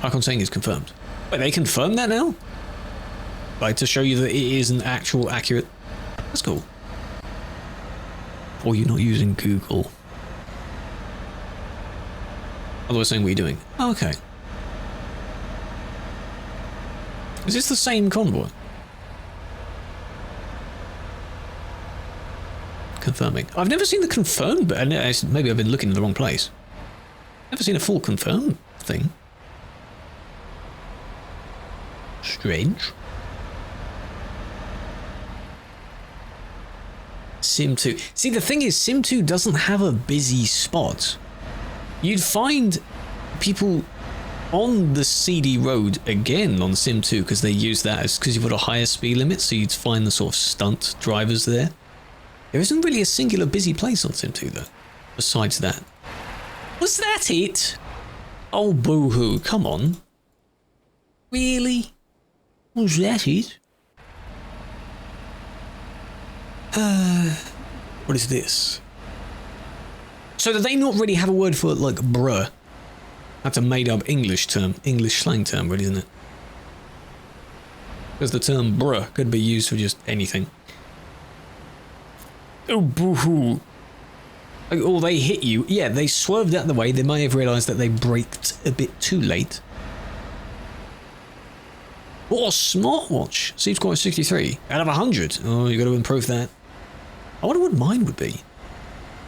Icon saying is confirmed. Wait, they confirmed that now? Like to show you that it is an actual accurate. That's cool. Or you're not using Google. Otherwise saying what you're doing. Oh, okay. Is this the same convoy? Confirming. I've never seen the confirm, but maybe I've been looking in the wrong place. Never seen a full confirm thing. Strange. Sim 2. See, the thing is, Sim 2 doesn't have a busy spot. You'd find people on the CD road again on Sim 2 because they use that as because you've got a higher speed limit, so you'd find the sort of stunt drivers there. There isn't really a singular busy place on Sim 2 though, besides that. Was that it? Oh, boo-hoo, come on. Really? Was that it? What is this? So do they not really have a word for like bruh? That's a made up English term, English slang term, really, isn't it? Because the term bruh could be used for just anything. Oh, boo-hoo. Or they hit you. Yeah, they swerved out of the way. They may have realised that they braked a bit too late. What a smartwatch. Sleep score is 63 out of 100. Oh, you got to improve that. I wonder what mine would be.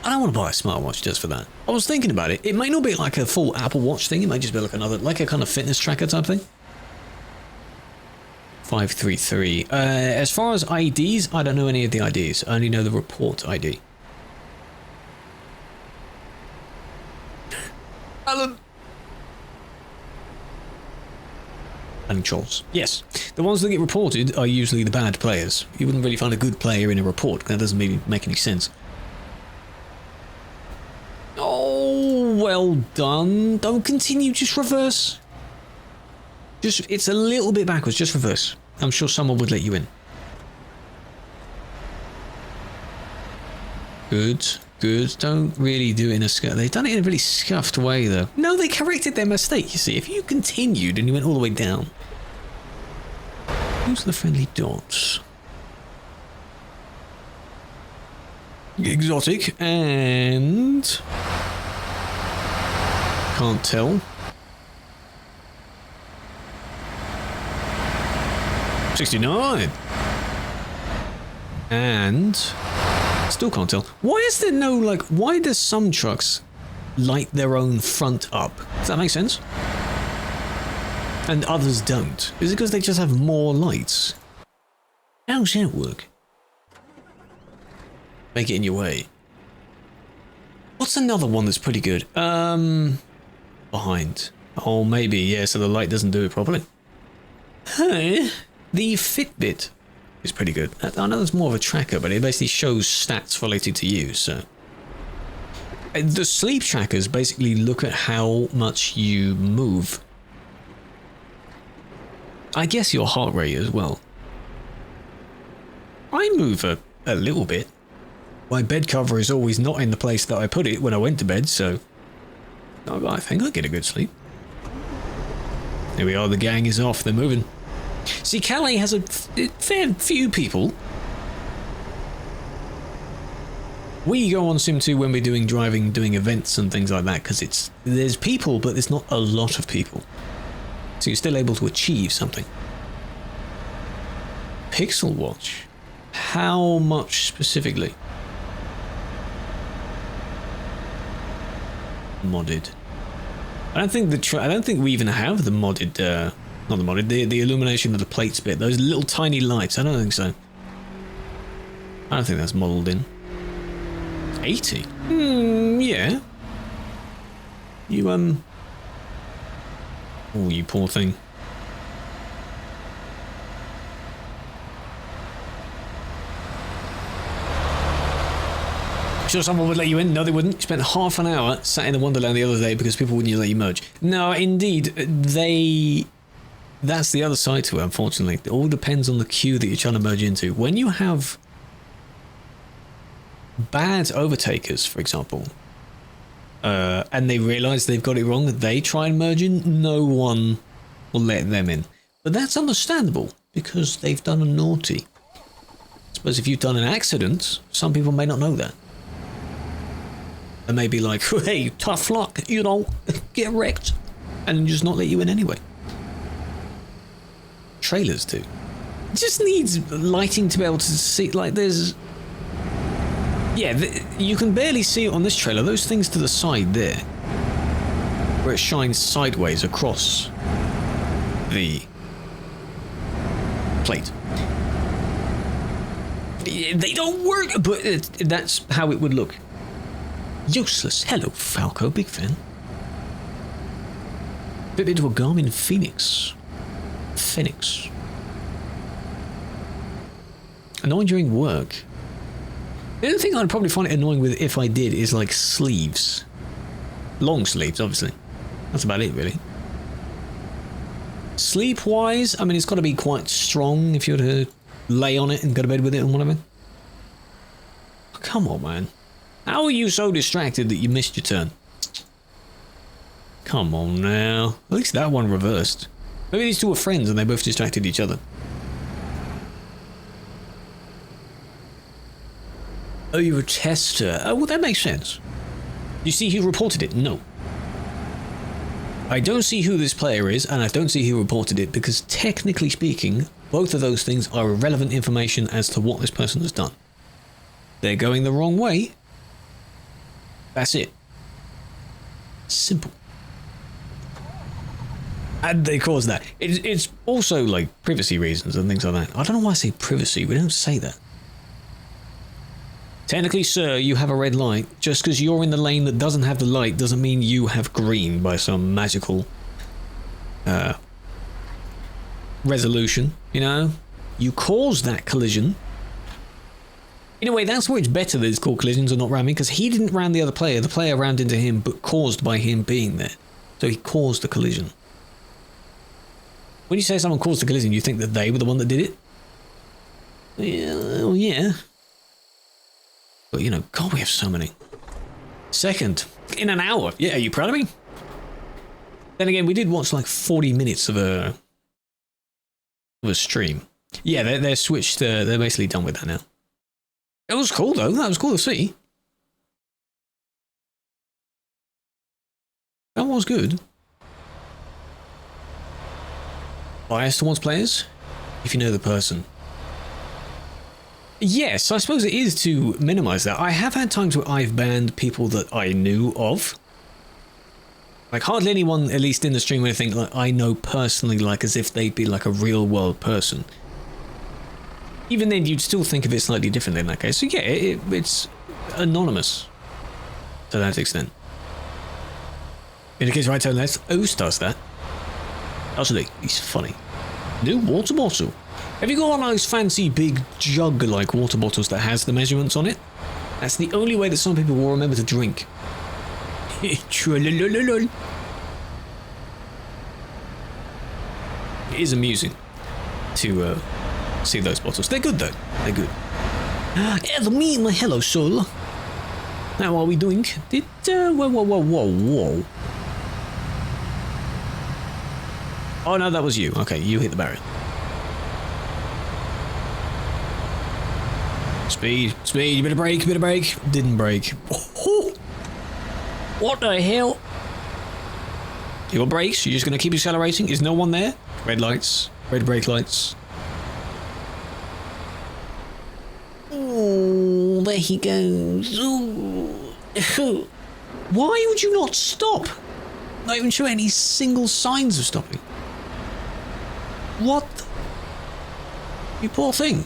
I don't want to buy a smartwatch just for that. I was thinking about it. It may not be like a full Apple Watch thing. It may just be like another, like a kind of fitness tracker type thing. 533. As far as IDs, I don't know any of the IDs. I only know the report ID. Alan Charles. Yes. The ones that get reported are usually the bad players. You wouldn't really find a good player in a report. That doesn't really make any sense. Oh, well done. Don't continue, just reverse. It's a little bit backwards, just reverse. I'm sure someone would let you in. Good, good. Don't really do it in a scuffed. They've done it in a really scuffed way, though. No, they corrected their mistake, you see. If you continued and you went all the way down. Who's the friendly dots? Exotic and... Can't tell. 69. And... Still can't tell. Why is there no, like, why does some trucks light their own front up? Does that make sense? And others don't? Is it because they just have more lights? How does that work? Make it in your way. What's another one that's pretty good? Behind. Oh, maybe, yeah, so the light doesn't do it properly. Hey, the Fitbit is pretty good. I know it's more of a tracker, but it basically shows stats related to you, so... The sleep trackers basically look at how much you move. I guess your heart rate as well. I move a little bit. My bed cover is always not in the place that I put it when I went to bed, so... I think I get a good sleep. Here we are, the gang is off, they're moving. See, Calais has a fair few people. We go on Sim 2 when we're doing driving, doing events and things like that, because there's people, but there's not a lot of people. So you're still able to achieve something. Pixel Watch. How much specifically? Modded. I don't think we even have the modded, not the modded, the illumination of the plates bit. Those little tiny lights. I don't think so. I don't think that's modelled in. 80? Yeah. You, oh, you poor thing. Sure someone would let you in? No, they wouldn't. You spent half an hour sat in the Wonderland the other day because people wouldn't let you merge. No, indeed, that's the other side to it, unfortunately. It all depends on the queue that you're trying to merge into. When you have bad overtakers, for example, and they realise they've got it wrong, they try and merge in, no one will let them in. But that's understandable, because they've done a naughty. I suppose if you've done an accident, some people may not know that. And may be like, hey, tough luck, you know, get wrecked, and just not let you in anyway. Trailers do. It just needs lighting to be able to see, like there's... Yeah, you can barely see it on this trailer, those things to the side there, where it shines sideways across the plate. They don't work, but that's how it would look. Useless. Hello, Falco. Big fan. Bit into a Garmin Phoenix. Annoying during work. The only thing I'd probably find it annoying with if I did is like sleeves. Long sleeves, obviously. That's about it, really. Sleep-wise, I mean, it's got to be quite strong if you were to lay on it and go to bed with it and whatever. Come on, man. How are you so distracted that you missed your turn? Come on now. At least that one reversed. Maybe these two are friends and they both distracted each other. Oh, you're a tester. Oh, well, that makes sense. You see who reported it? No. I don't see who this player is, and I don't see who reported it, because technically speaking, both of those things are irrelevant information as to what this person has done. They're going the wrong way. That's it. Simple. And they caused that. It's also like privacy reasons and things like that. I don't know why I say privacy. We don't say that. Technically, sir, you have a red light. Just because you're in the lane that doesn't have the light doesn't mean you have green by some magical resolution, you know? You caused that collision. In a way, that's where it's better that it's called collisions and not ramming, because he didn't ram the other player. The player rammed into him, but caused by him being there. So he caused the collision. When you say someone caused the collision, you think that they were the one that did it? Yeah, well, yeah. But, you know, God, we have so many. Second, in an hour. Yeah, are you proud of me? Then again, we did watch like 40 minutes of a stream. Yeah, they're switched. They're basically done with that now. It was cool, though. That was cool to see. That was good. Bias towards players? If you know the person. Yes, I suppose it is to minimize that. I have had times where I've banned people that I knew of. Like, hardly anyone, at least in the stream, I think, like, I know personally, like, as if they'd be like a real world person. Even then, you'd still think of it slightly differently in that case. So yeah, it's anonymous to that extent. In the case right turn left, Oos does that. Actually, he's funny. New water bottle. Have you got one of those fancy big jug-like water bottles that has the measurements on it? That's the only way that some people will remember to drink. It is amusing to see those bottles. They're good though. They're good. Hello, soul. How are we doing? Whoa. Oh no, that was you. Okay, you hit the barrier. Speed, you better brake. Didn't brake. Oh, what the hell? You got brakes? You're just going to keep accelerating? Is no one there? Red lights, red brake lights. Oh, there he goes. Ooh. Why would you not stop? Not even show any single signs of stopping. What? You poor thing.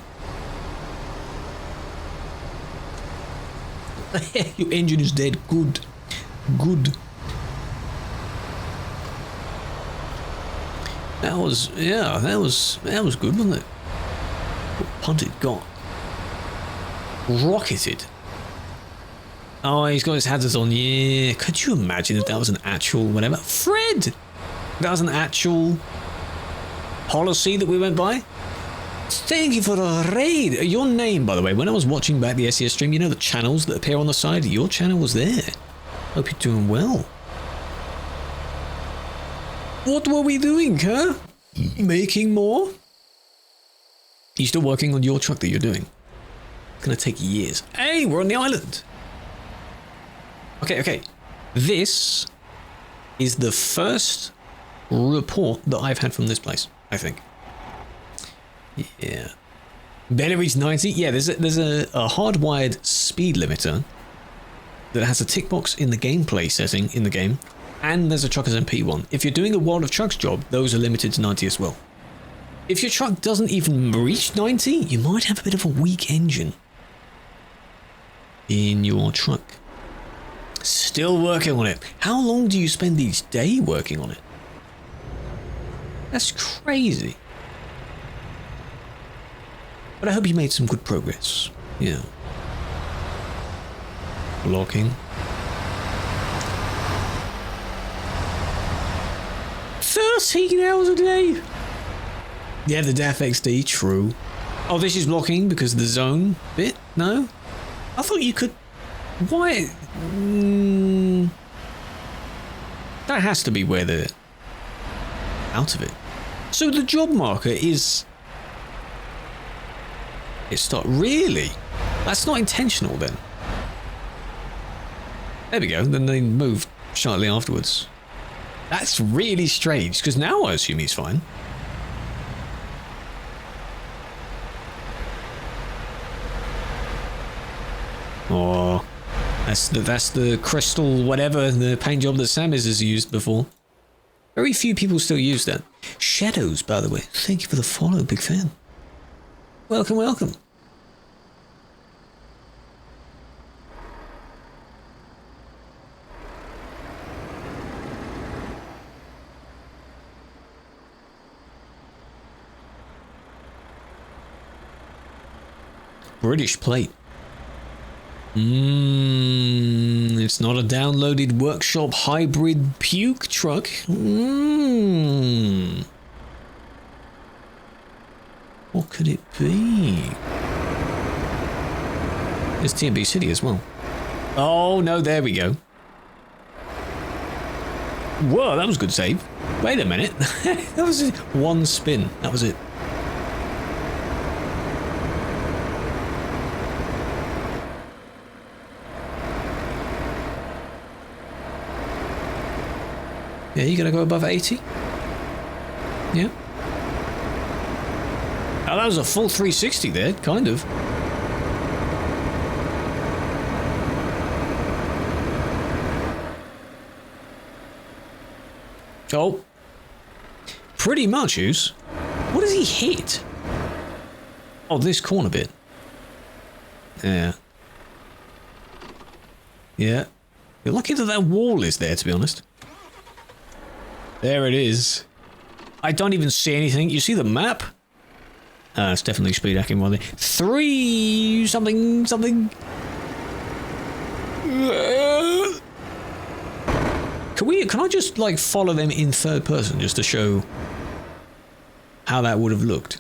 Your engine is dead. Good. That was good, wasn't it? Punted got rocketed. Oh, he's got his hazards on. Yeah. Could you imagine if that was an actual whatever? Fred! That was an actual policy that we went by? Thank you for the raid. Your name, by the way, when I was watching back the SES stream, you know the channels that appear on the side? Your channel was there. Hope you're doing well. What were we doing, huh? Making more? Are you still working on your truck that you're doing? It's gonna take years. Hey, we're on the island. Okay. This is the first report that I've had from this place, I think. Yeah. Barely reached 90. Yeah, there's a hardwired speed limiter that has a tick box in the gameplay setting in the game, and there's a TruckersMP one. If you're doing a World of Trucks job, those are limited to 90 as well. If your truck doesn't even reach 90, you might have a bit of a weak engine in your truck. Still working on it. How long do you spend each day working on it? That's crazy. But I hope you made some good progress. Yeah. Blocking. 13 hours a day. Yeah, the DAF XD, true. Oh, this is blocking because of the zone bit? No? I thought you could... Why? That has to be where they're out of it. So the job marker is... It's not really. That's not intentional then. There we go. Then they moved shortly afterwards. That's really strange, because now I assume he's fine. Oh, that's the crystal whatever, the paint job that Sam has used before. Very few people still use that. Shadows, by the way. Thank you for the follow, big fan. Welcome, welcome. British plate. It's not a downloaded workshop hybrid puke truck. What could it be? There's TMB City as well. Oh no, there we go. Whoa, that was a good save. Wait a minute. That was one spin. That was it. Yeah, you gotta go above 80? Yeah. Oh, that was a full 360 there, kind of. Oh. Pretty much, Oos. What does he hit? Oh, this corner bit. Yeah. Yeah. You're lucky that that wall is there, to be honest. There it is. I don't even see anything. You see the map? It's definitely speed hacking one there. 3 something something. Can I just like follow them in third person just to show how that would have looked?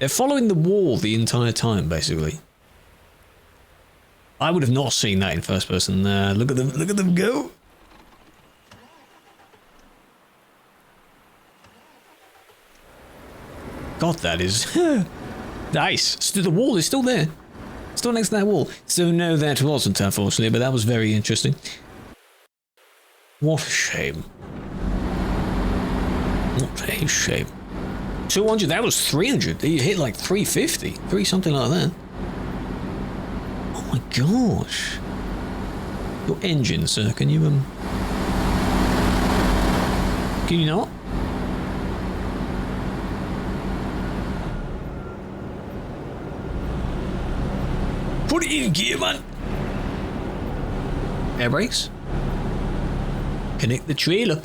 They're following the wall the entire time, basically. I would have not seen that in first person. Look at them go. God, that is nice. So the wall is still there. Still next to that wall. So no, that wasn't, unfortunately, but that was very interesting. What a shame. What a shame. 200, that was 300. You hit like 350. 3 something like that. Oh my gosh. Your engine, sir, can you not? Put it in gear, man. Air brakes. Connect the trailer.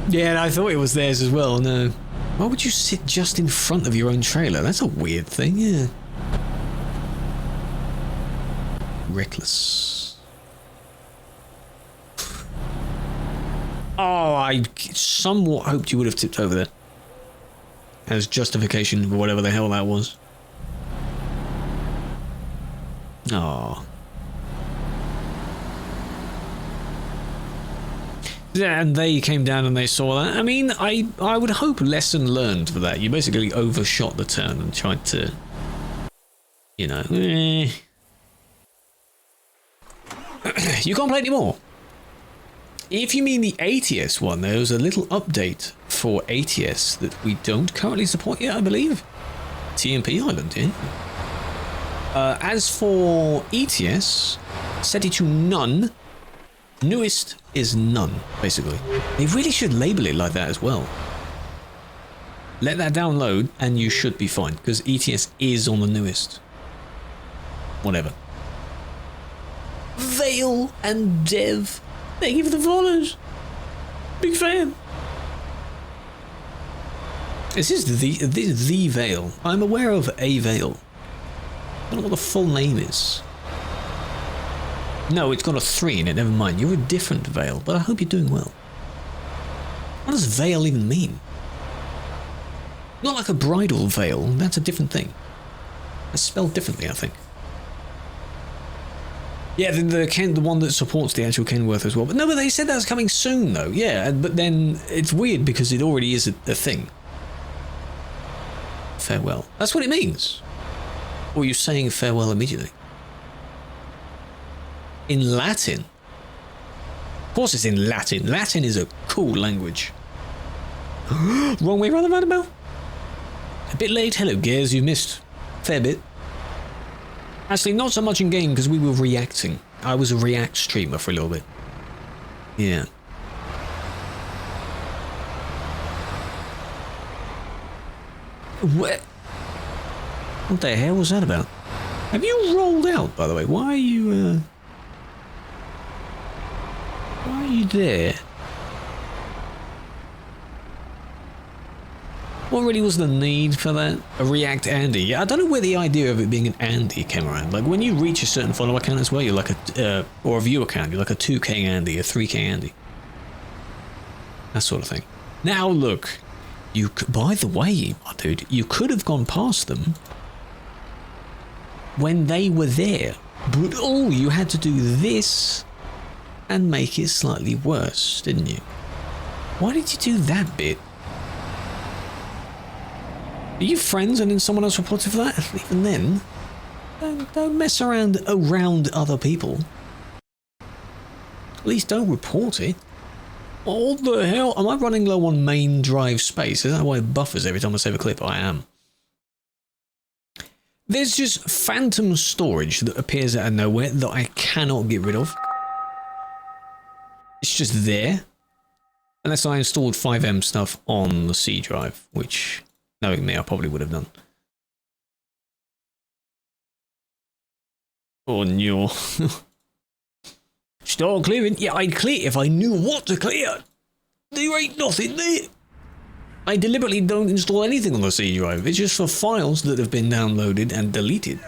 Yeah, I thought it was theirs as well. No. Why would you sit just in front of your own trailer? That's a weird thing, yeah. Reckless. Oh, I somewhat hoped you would have tipped over there. As justification for whatever the hell that was. Oh. Yeah, and they came down and they saw that. I mean, I would hope lesson learned for that. You basically overshot the turn and tried to, you know. You can't play anymore. If you mean the ATS one, there was a little update for ATS that we don't currently support yet, I believe. TMP Island, yeah. As for ETS, set it to none. Newest is none, basically. They really should label it like that as well. Let that download and you should be fine, because ETS is on the newest. Whatever. Vale and Dev. Thank you for the follows. Big fan. This is the Vale. I'm aware of a Vale. I don't know what the full name is. No, it's got a 3 in it, never mind. You're a different Vale, but I hope you're doing well. What does Vale even mean? Not like a bridal veil, that's a different thing. It's spelled differently, I think. Yeah, the one that supports the actual Kenworth as well. But no, but they said that's coming soon, though. Yeah, but then it's weird because it already is a thing. Farewell. That's what it means. Or are you saying farewell immediately? In Latin? Of course it's in Latin. Latin is a cool language. Wrong way round the roundabout? A bit late. Hello, Gears. You missed a fair bit. Actually, not so much in game because we were reacting. I was a react streamer for a little bit. Yeah. What the hell was that about? Have you rolled out, by the way? Why are you there? What really was the need for that? A React Andy? I don't know where the idea of it being an Andy came around. Like when you reach a certain follower count as well, you're like or a viewer count, you're like a 2k Andy, a 3k Andy. That sort of thing. Now look, by the way, my dude, you could have gone past them when they were there, but oh, you had to do this and make it slightly worse, didn't you? Why did you do that bit? Are you friends and then someone else reported for that? Even then, don't mess around other people. At least don't report it. What the hell? Am I running low on main drive space? Is that why it buffers every time I save a clip? I am. There's just phantom storage that appears out of nowhere that I cannot get rid of. It's just there. Unless I installed 5M stuff on the C drive, which, knowing me, I probably would have done. Oh no. Start clearing? Yeah, I'd clear if I knew what to clear. There ain't nothing there. I deliberately don't install anything on the C drive. It's just for files that have been downloaded and deleted.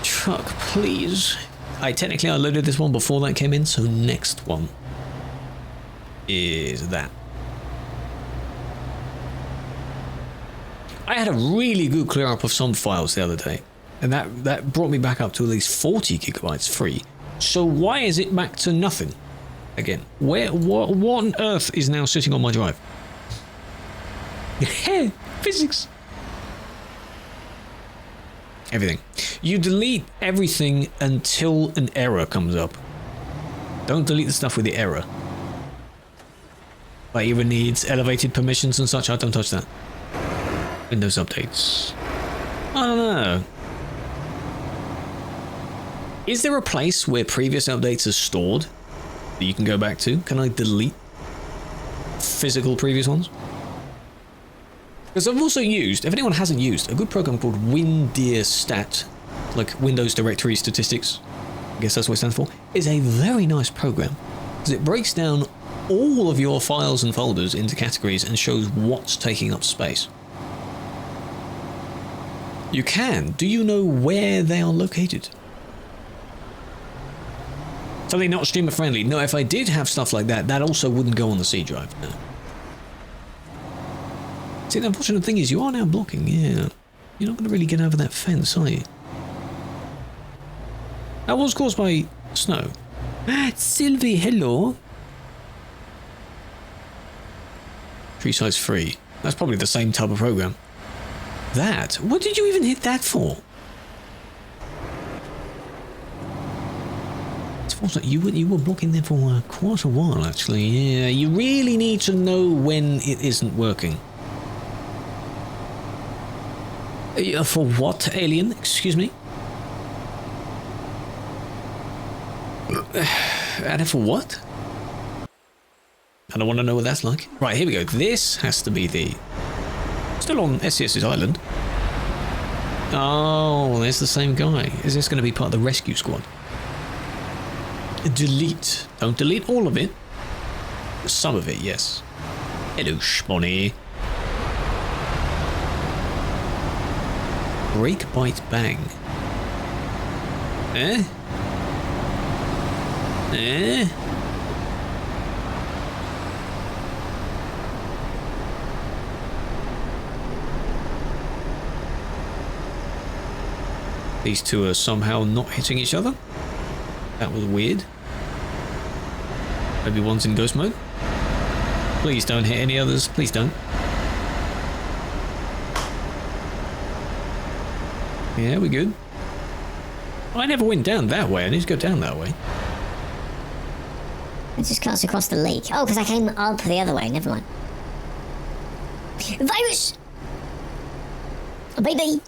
Truck, please. Technically I loaded this one before that came in, so next one is that. I had a really good clear up of some files the other day, and that brought me back up to at least 40 gigabytes free. So why is it back to nothing again? What on earth is now sitting on my drive? Physics. Everything. You delete everything until an error comes up. Don't delete the stuff with the error. Like even needs elevated permissions and such. I don't touch that. Windows updates. I don't know. Is there a place where previous updates are stored that you can go back to? Can I delete physical previous ones? Because I've also used, if anyone hasn't used, a good program called WinDirStat, like Windows Directory Statistics, I guess that's what it stands for, is a very nice program. Because it breaks down all of your files and folders into categories and shows what's taking up space. You can. Do you know where they are located? Something not streamer friendly. No, if I did have stuff like that, that also wouldn't go on the C drive. No. See, the unfortunate thing is you are now blocking, yeah. You're not going to really get over that fence, are you? That was caused by snow. Sylvie, hello. Tree size 3. That's probably the same type of program. That? What did you even hit that for? It's fortunate you were blocking there for quite a while, actually. Yeah, you really need to know when it isn't working. For what, alien? Excuse me? And for what? I don't want to know what that's like. Right, here we go. This has to be the... Still on SCS's island. Oh, there's the same guy. Is this going to be part of the rescue squad? Delete. Don't delete all of it. Some of it, yes. Hello, Schmonny. Break, bite, bang. Eh? Eh? These two are somehow not hitting each other. That was weird. Maybe one's in ghost mode. Please don't hit any others. Please don't. Yeah, we're good. I never went down that way. I need to go down that way. It just cuts across the lake. Oh, because I came up the other way. Never mind. Virus! Oh, baby!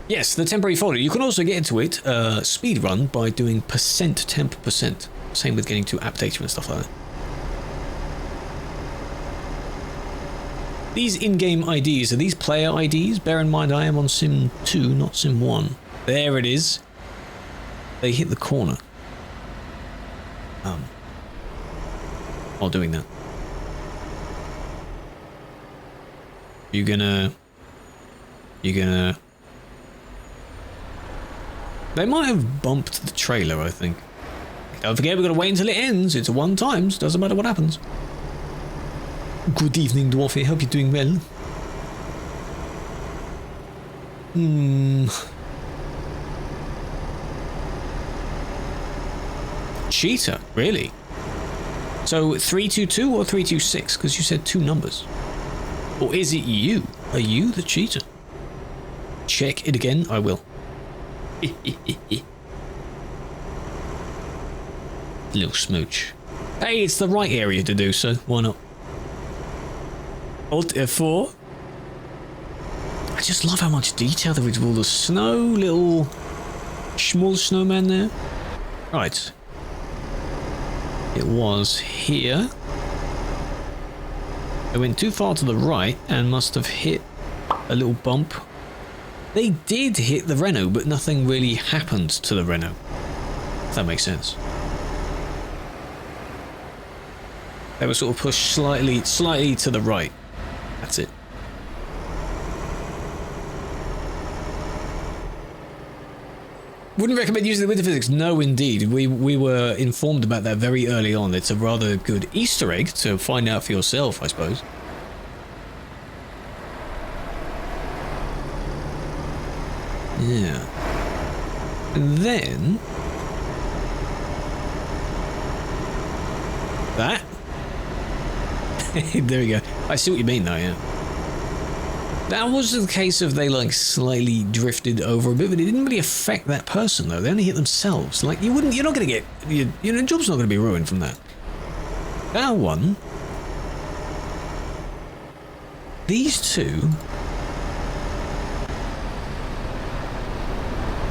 Yes, the temporary folder. You can also get into it speed run by doing %temp%. Same with getting to app data and stuff like that. These in-game IDs, are these player IDs? Bear in mind I am on Sim 2, not Sim 1. There it is. They hit the corner. While doing that. You gonna... They might have bumped the trailer, I think. Don't forget, we've got to wait until it ends. It's a one times. Doesn't matter what happens. Good evening, Dwarfy. Hope you're doing well. Cheater, really? So 322 or 326? Because you said two numbers. Or is it you? Are you the cheater? Check it again. I will. Little smooch. Hey, it's the right area to do so. Why not? Alt F4. I just love how much detail there is with all the snow. Little small snowman there. Right. It was here. It went too far to the right and must have hit a little bump. They did hit the Renault, but nothing really happened to the Renault. If that makes sense. They were sort of pushed slightly to the right. That's it. Wouldn't recommend using the winter physics. No, indeed. We were informed about that very early on. It's a rather good Easter egg to find out for yourself, I suppose. Yeah. And then... that? There we go. I see what you mean though, yeah. That was the case of they like slightly drifted over a bit, but it didn't really affect that person though. They only hit themselves. Like you're not gonna get, your job's not gonna be ruined from that. That one. These two.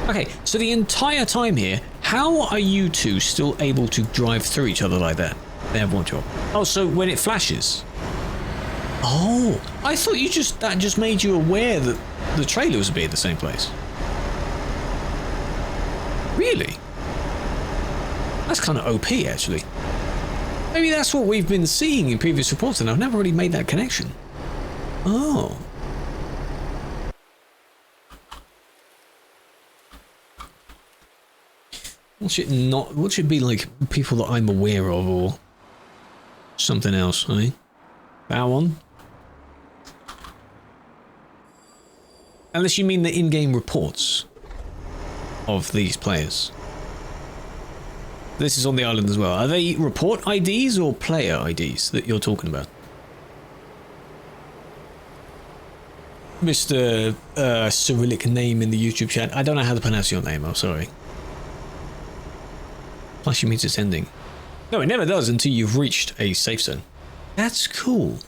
Okay, so the entire time here, how are you two still able to drive through each other like that? They have one job. Oh, so when it flashes. Oh, I thought that just made you aware that the trailer was be at the same place. Really? That's kind of OP, actually. Maybe that's what we've been seeing in previous reports, and I've never really made that connection. Oh. What should be like people that I'm aware of, or something else, eh? That one? Unless you mean the in-game reports of these players. This is on the island as well. Are they report IDs or player IDs that you're talking about? Mr. Cyrillic name in the YouTube chat. I don't know how to pronounce your name, I'm sorry. Plus, you means it's ending. No, it never does until you've reached a safe zone. That's cool.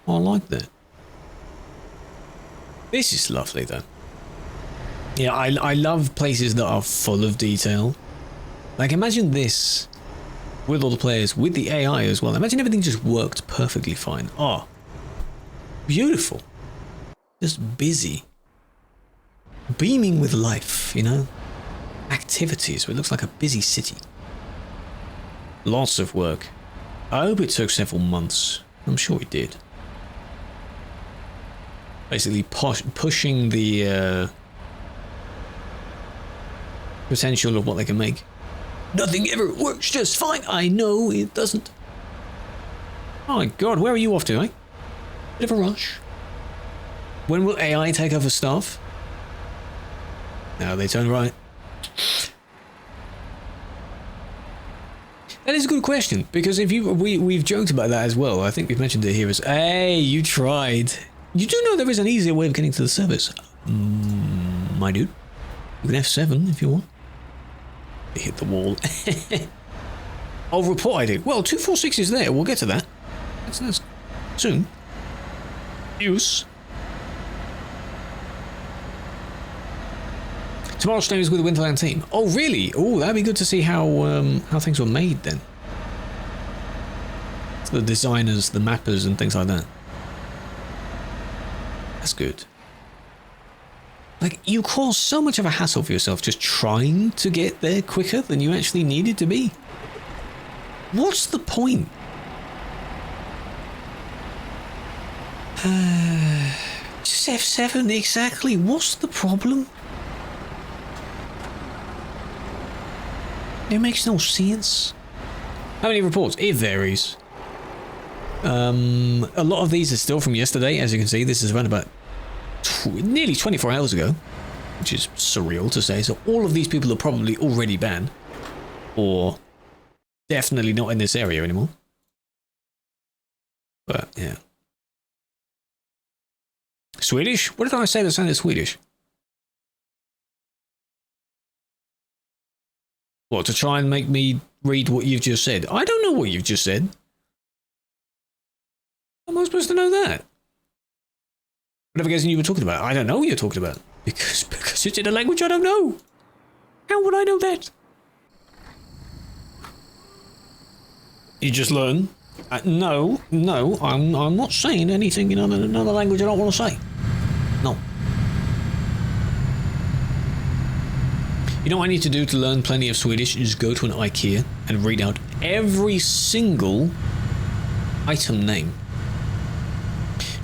I like that. This is lovely, though. Yeah, I love places that are full of detail. Like, imagine this with all the players, with the AI as well. Imagine everything just worked perfectly fine. Oh, beautiful. Just busy. Beaming with life, you know? Activities, where it looks like a busy city. Lots of work. I hope it took several months. I'm sure it did. Basically pushing the potential of what they can make. Nothing ever works just fine. I know it doesn't. Oh my god, where are you off to, eh? Bit of a rush. When will AI take over stuff? Now they turn right. That is a good question, because if we've joked about that as well. I think we've mentioned it here as, hey, you tried. You do know there is an easier way of getting to the service. My dude. You can F7 if you want. Hit the wall. I'll report ID. Well, 246 is there. We'll get to that. That's soon. Use. Tomorrow's stream is with the Winterland team. Oh, really? Oh, that'd be good to see how things were made then. The designers, the mappers, and things like that. That's good. Like, you cause so much of a hassle for yourself just trying to get there quicker than you actually needed to be. What's the point? Just F7, exactly. What's the problem? It makes no sense. How many reports? It varies. A lot of these are still from yesterday, as you can see. This is around about nearly 24 hours ago, which is surreal to say. So all of these people are probably already banned, or definitely not in this area anymore. But yeah. Swedish? What did I say that sounded Swedish? What, to try and make me read what you've just said? I don't know what you've just said. How am I supposed to know that? Whatever guessing you were talking about. I don't know what you're talking about. Because it's in a language I don't know. How would I know that? You just learn. No, I'm not saying anything in another language I don't want to say. No. You know what I need to do to learn plenty of Swedish? Is go to an IKEA and read out every single item name.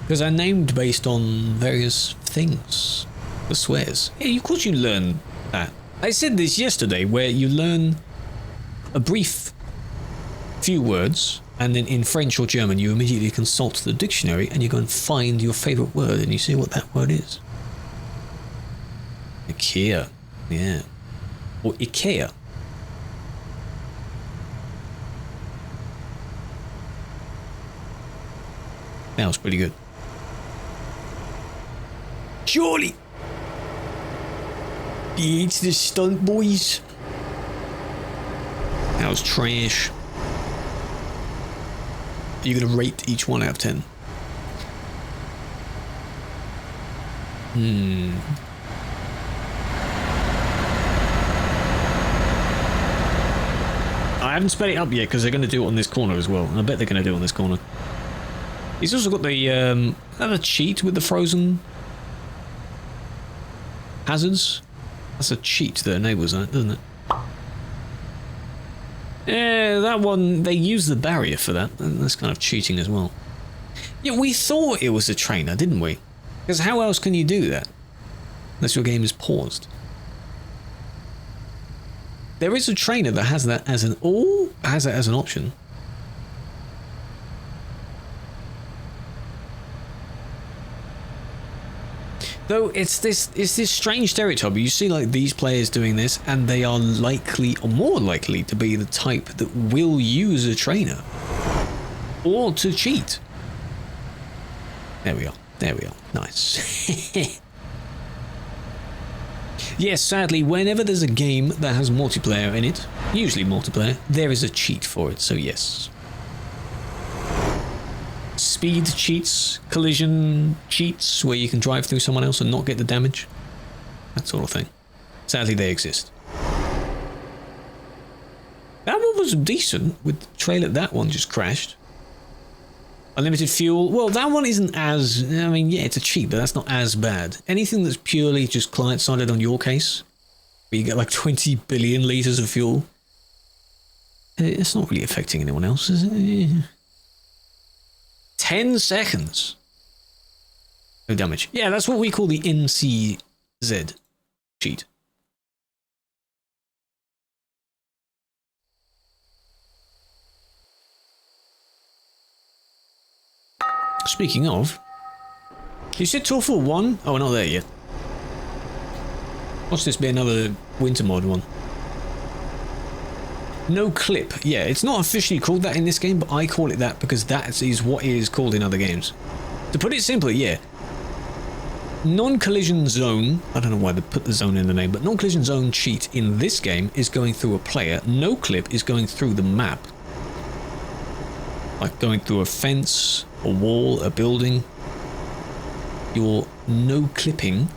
Because they're named based on various things. The swears. Yeah, of course you learn that. I said this yesterday, where you learn a brief few words, and then in French or German you immediately consult the dictionary and you go and find your favourite word and you see what that word is. IKEA. Yeah. Or IKEA. That was pretty good. Surely! It's the stunt boys. That was trash. Are you going to rate each one out of 10? I haven't sped it up yet because they're going to do it on this corner as well. I bet they're going to do it on this corner. He's also got the a cheat with the frozen hazards. That's a cheat that enables that, doesn't it? Yeah, that one, they use the barrier for that. That's kind of cheating as well. Yeah, we thought it was a trainer, didn't we? Because how else can you do that? Unless your game is paused. There is a trainer that has that as an option. Though it's this strange stereotype. You see like these players doing this, and they are likely or more likely to be the type that will use a trainer or to cheat. There we are. There we are. Nice. Yes, sadly, whenever there's a game that has multiplayer in it, usually multiplayer, there is a cheat for it, so yes. Speed cheats, collision cheats, where you can drive through someone else and not get the damage. That sort of thing. Sadly, they exist. That one was decent, with the trailer. That one just crashed. Unlimited fuel. Well, that one isn't as... I mean, yeah, it's a cheat, but that's not as bad. Anything that's purely just client-sided on your case, where you get like 20 billion litres of fuel, it's not really affecting anyone else, is it? 10 seconds. No damage. Yeah, that's what we call the NCZ cheat. Speaking of, you said Torful 1? Oh, we're not there yet. Watch this be another winter mod one. No clip. Yeah, it's not officially called that in this game, but I call it that because that is what it is called in other games. To put it simply, yeah, non-collision zone, I don't know why they put the zone in the name, but non-collision zone cheat in this game is going through a player. No clip is going through the map. Like going through a fence, a wall, a building. You're no clipping.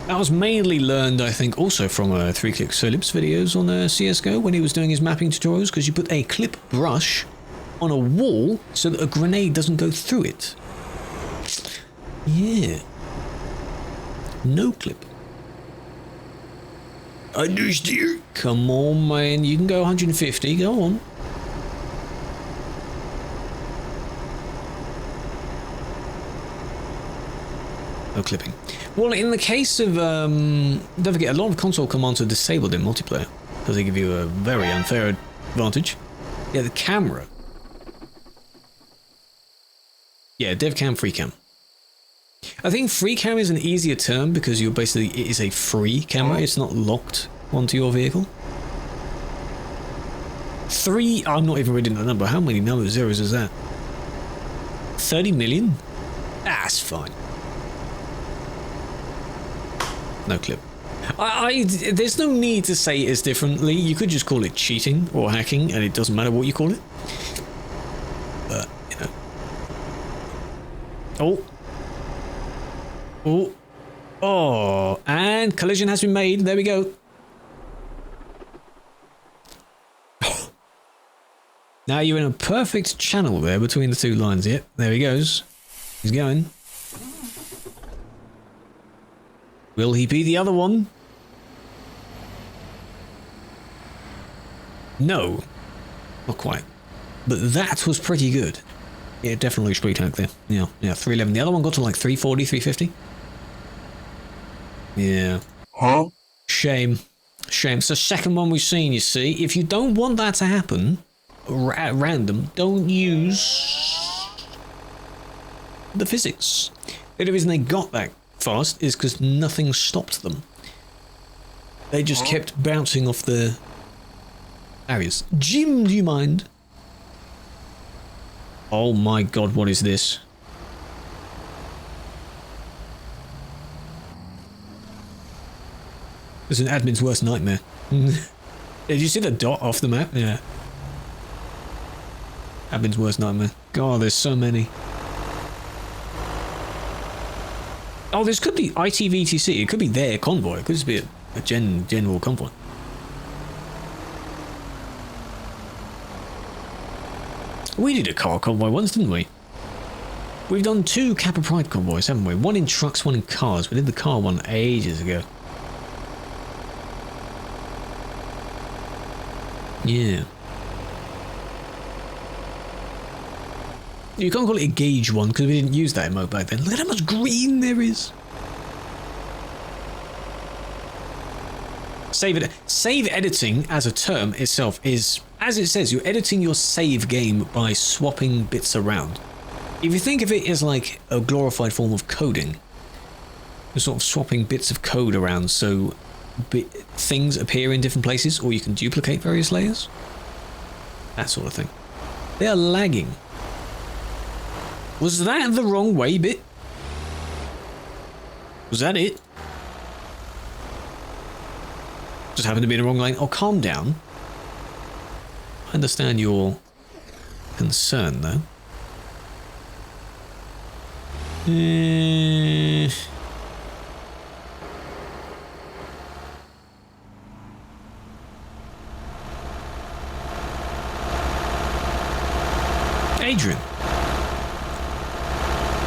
That was mainly learned, I think, also from 3Click Solib's videos on CSGO when he was doing his mapping tutorials, because you put a clip brush on a wall so that a grenade doesn't go through it. Yeah. No clip. Understeer. Come on, man. You can go 150. Go on. No clipping. Well, in the case of, don't forget, a lot of console commands are disabled in multiplayer because they give you a very unfair advantage. Yeah, the camera. Yeah, dev cam, free cam. I think free cam is an easier term because you're basically, it is a free camera. It's not locked onto your vehicle. I'm not even reading the number. How many numbers zeros is that? 30 million? That's fine. No clip. There's no need to say it as differently. You could just call it cheating or hacking, and it doesn't matter what you call it. But, you know. Oh, and collision has been made. There we go. Now you're in a perfect channel there between the two lines. Yep, there he goes. He's going. Will he be the other one? No, not quite. But that was pretty good. Yeah, definitely street hack there. Yeah, 311. The other one got to like 340, 350. Yeah. Huh? Shame. It's the second one we've seen, you see. If you don't want that to happen at random, don't use the physics. The only reason they got that fast is because nothing stopped them. They just kept bouncing off the areas. Jim, do you mind? Oh my god, what is this? It's an admin's worst nightmare. Did you see the dot off the map? Yeah. Admin's worst nightmare. God, there's so many. Oh, this could be ITVTC. It could be their convoy. It could just be a general convoy. We did a car convoy once, didn't we? We've done 2 Kappa Pride convoys, haven't we? One in trucks, one in cars. We did the car one ages ago. Yeah. You can't call it a gauge one because we didn't use that mode back then. Look at how much green there is. Save editing as a term itself is, as it says, you're editing your save game by swapping bits around. If you think of it as like a glorified form of coding, you're sort of swapping bits of code around so things appear in different places, or you can duplicate various layers. That sort of thing. They are lagging. Was that the wrong way bit? Was that it? Just happened to be in the wrong lane. Oh, calm down. I understand your concern, though. Adrian.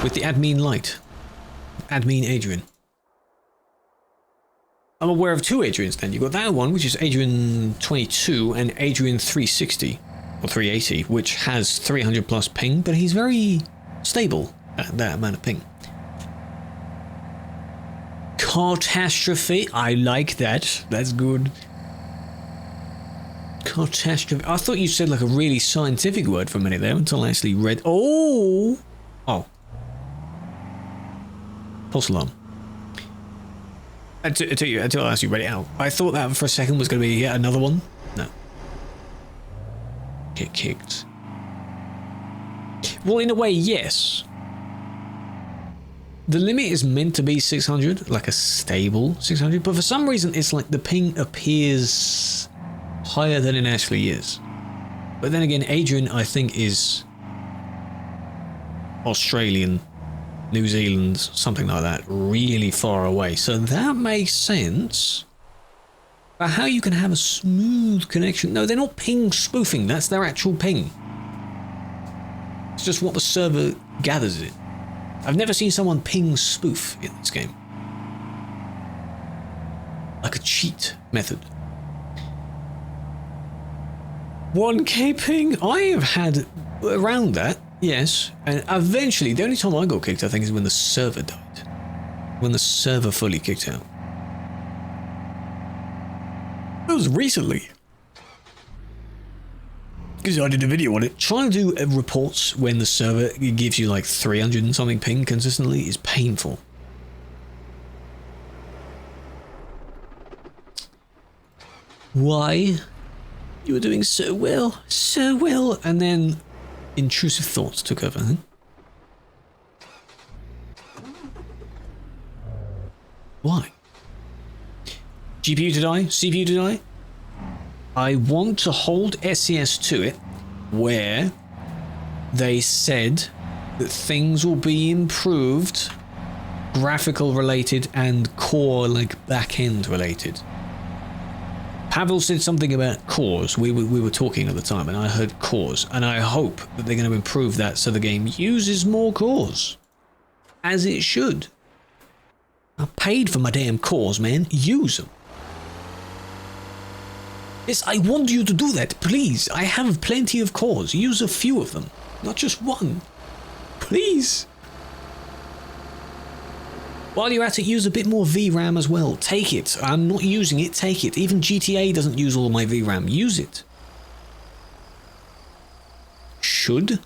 With the admin light. Admin Adrian. I'm aware of 2 Adrians then. You've got that one, which is Adrian 22, and Adrian 360, or 380, which has 300 plus ping, but he's very stable at that amount of ping. Catastrophe. I like that. That's good. Catastrophe. I thought you said like a really scientific word for a minute there until I actually read. Oh! False alarm. Until I actually read it out. I thought that for a second was going to be yet another one. No. Get kicked. Well, in a way, yes. the limit is meant to be 600, like a stable 600, but for some reason it's like the ping appears higher than it actually is. But then again, Adrian, I think, is Australian, New Zealand, something like that, really far away. So that makes sense. But how you can have a smooth connection? No, they're not ping spoofing. That's their actual ping. It's just what the server gathers it. I've never seen someone ping spoof in this game. Like a cheat method. 1k ping? I have had around that, yes. And eventually, the only time I got kicked, I think, is when the server died. When the server fully kicked out. That was recently. Because I did a video on it. Trying to do reports when the server gives you like 300 and something ping consistently is painful. Why? You were doing so well, and then intrusive thoughts took over. Huh? Why? GPU to die, CPU to die. I want to hold SES to it, where they said that things will be improved, graphical related and core like back-end related. Pavel said something about cores. We were talking at the time, and I heard cores, and I hope that they're going to improve that so the game uses more cores, as it should. I paid for my damn cores, man. Use them. Yes, I want you to do that, please. I have plenty of cores. Use a few of them, not just one. Please. While you're at it, use a bit more VRAM as well. Take it. I'm not using it. Take it. Even GTA doesn't use all my VRAM. Use it. Should.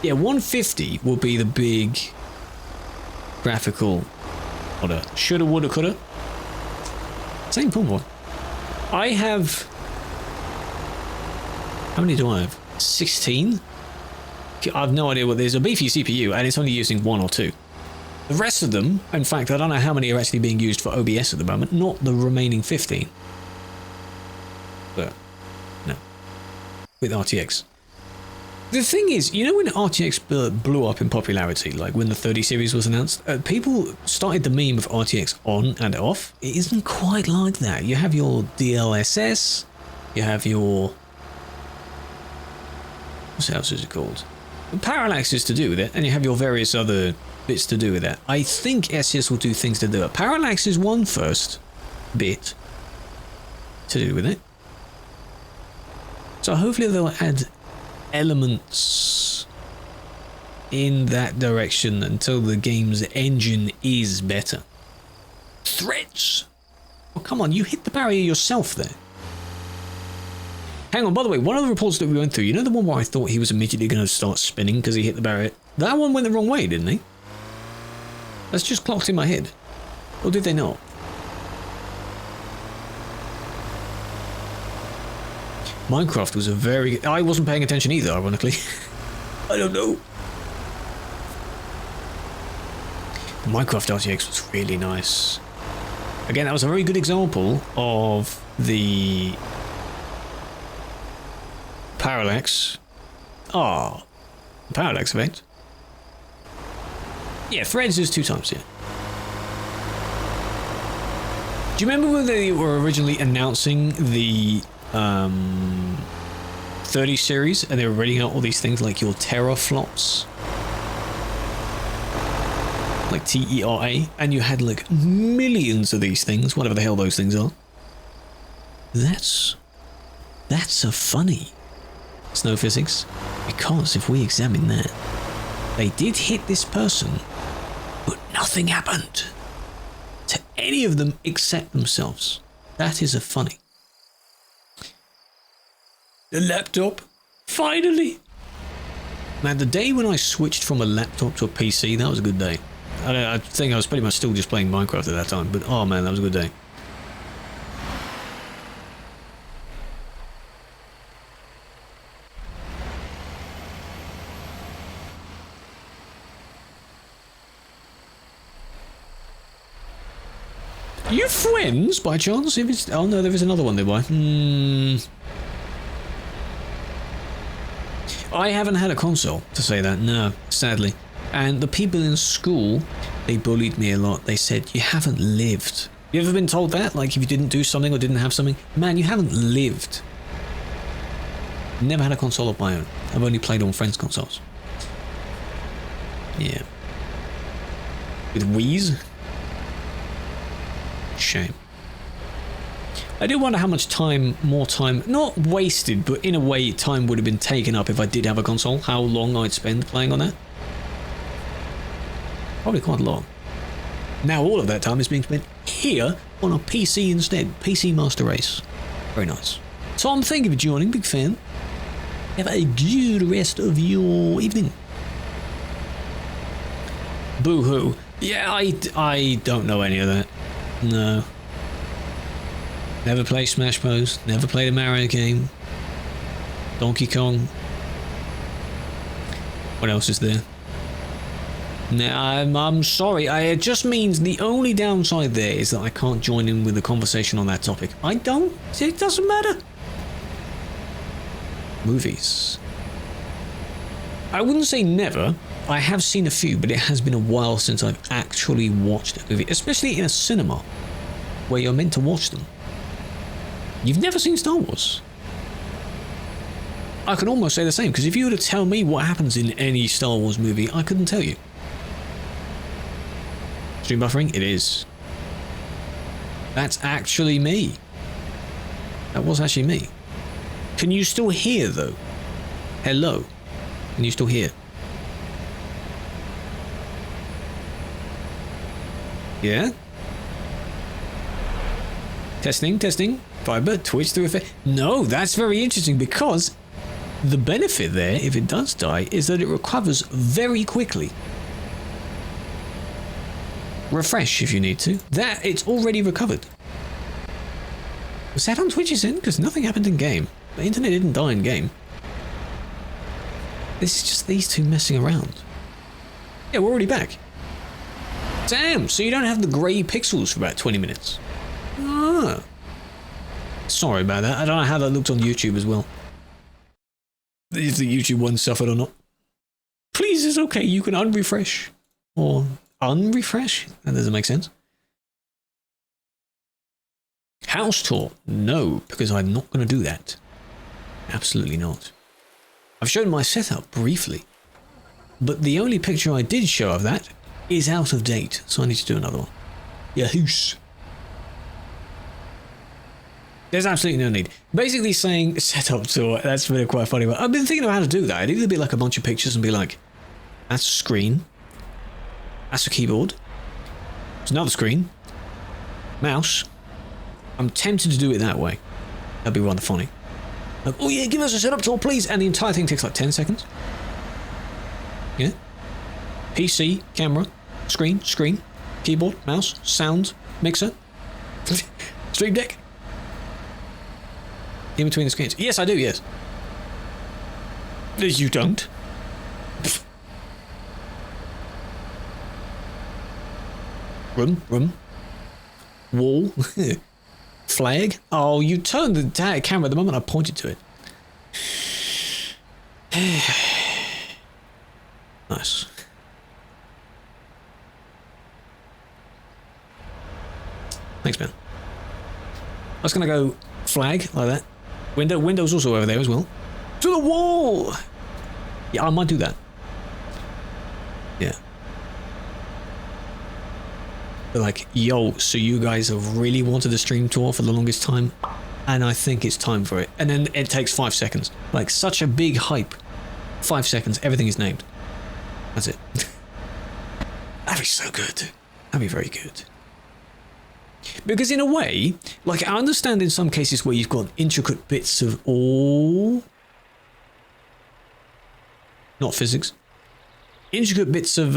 Yeah, 150 will be the big graphical order. Shoulda, woulda, coulda. Same problem. I have... How many do I have? 16? I have no idea what there's a beefy CPU, and it's only using 1 or 2. The rest of them, in fact, I don't know how many are actually being used for OBS at the moment, not the remaining 15. But, no. With RTX. The thing is, you know when RTX blew up in popularity, like when the 30 series was announced, people started the meme of RTX on and off. It isn't quite like that. You have your DLSS, you have your... What else is it called? Parallax is to do with it, and you have your various other bits to do with that. I think SES will do things to do it. Parallax is one first bit to do with it. So hopefully they'll add elements in that direction until the game's engine is better. Threads! Oh, come on, you hit the barrier yourself there. Hang on, by the way, one of the reports that we went through, you know the one where I thought he was immediately going to start spinning because he hit the barrier? That one went the wrong way, didn't he? That's just clocked in my head. Or did they not? Minecraft was a very... I wasn't paying attention either, ironically. I don't know. The Minecraft RTX was really nice. Again, that was a very good example of the... Parallax. Parallax effect. Yeah, threads is 2 times, yeah. Do you remember when they were originally announcing the 30 series and they were reading out all these things like your teraflops? Like TERA, and you had like millions of these things, whatever the hell those things are. That's a funny snow physics, because if we examine that, they did hit this person, but nothing happened to any of them except themselves. That is a funny. The laptop, finally. Man, the day when I switched from a laptop to a PC, that was a good day. I think I was pretty much still just playing Minecraft at that time, but oh man, that was a good day. you friends by chance? If it's, oh no, there is another one nearby. I haven't had a console to say that, no, sadly. And the people in school, they bullied me a lot. They said, you haven't lived. You ever been told that? Like if you didn't do something or didn't have something? Man, you haven't lived. Never had a console of my own. I've only played on friends' consoles. Yeah. With Wii's? Shame. I do wonder how much time, more time, not wasted, but in a way time would have been taken up if I did have a console. How long I'd spend playing on that. Probably quite long. Now all of that time is being spent here on a PC instead. PC Master Race. Very nice. Tom, thank you for joining. Big fan. Have a good rest of your evening. Boo-hoo. Yeah, I don't know any of that. No. Never played Smash Bros. Never played a Mario game. Donkey Kong. What else is there? Nah, I'm sorry. It just means the only downside there is that I can't join in with the conversation on that topic. I don't. It doesn't matter. Movies. I wouldn't say never. I have seen a few, but it has been a while since I've actually watched a movie, especially in a cinema where you're meant to watch them. You've never seen Star Wars? I can almost say the same, because if you were to tell me what happens in any Star Wars movie, I couldn't tell you. Stream buffering? It is. That's actually me. That was actually me. Can you still hear, though? Hello? Can you still hear? Yeah? Testing, testing. Fiber, Twitch through effect. No, that's very interesting because the benefit there, if it does die, is that it recovers very quickly. Refresh if you need to. That, it's already recovered. Was that on Twitch's end? Because nothing happened in game. The internet didn't die in game. This is just these two messing around. Yeah, we're already back. Damn, so you don't have the grey pixels for about 20 minutes. Ah. Sorry about that. I don't know how that looked on YouTube as well. If the YouTube one suffered or not. Please, it's okay. You can unrefresh. Or unrefresh? That doesn't make sense. House tour? No, because I'm not going to do that. Absolutely not. I've shown my setup briefly. But the only picture I did show of that is out of date, so I need to do another one. Yahoos. There's absolutely no need. Basically saying setup tour, that's really quite funny. But I've been thinking about how to do that. I'd either be like a bunch of pictures and be like, that's a screen. That's a keyboard. There's another screen. Mouse. I'm tempted to do it that way. That'd be rather funny. Like, oh yeah, give us a setup tour, please. And the entire thing takes like 10 seconds. Yeah. PC, camera, screen, keyboard, mouse, sound, mixer, Stream Deck. In between the screens. Yes, I do, yes. You don't. Room. Wall. Flag. Oh, you turned the camera the moment I pointed to it. Nice. Thanks, man. I was gonna go flag like that. Window's also over there as well. To the wall! Yeah, I might do that. Yeah. But like, yo, so you guys have really wanted a stream tour for the longest time, and I think it's time for it. And then it takes 5 seconds. Like, such a big hype. 5 seconds, everything is named. That's it. That'd be so good. That'd be very good. Because in a way, like I understand in some cases where you've got intricate bits of not physics, intricate bits of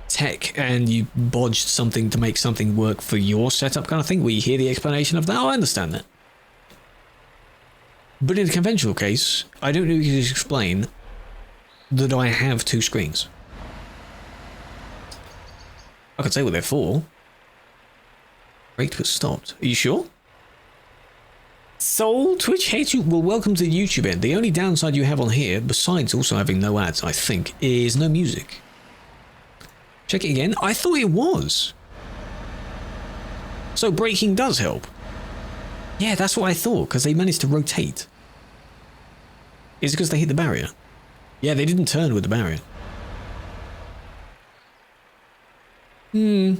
tech, and you bodged something to make something work for your setup kind of thing, where you hear the explanation of that. Oh, I understand that. But in a conventional case, I don't need to explain that I have 2 screens. I could say what they're for. Braked but stopped. Are you sure? Soul, Twitch hates you. Well, welcome to the YouTube end. The only downside you have on here, besides also having no ads, I think, is no music. Check it again. I thought it was. So braking does help. Yeah, that's what I thought, because they managed to rotate. Is it because they hit the barrier? Yeah, they didn't turn with the barrier. A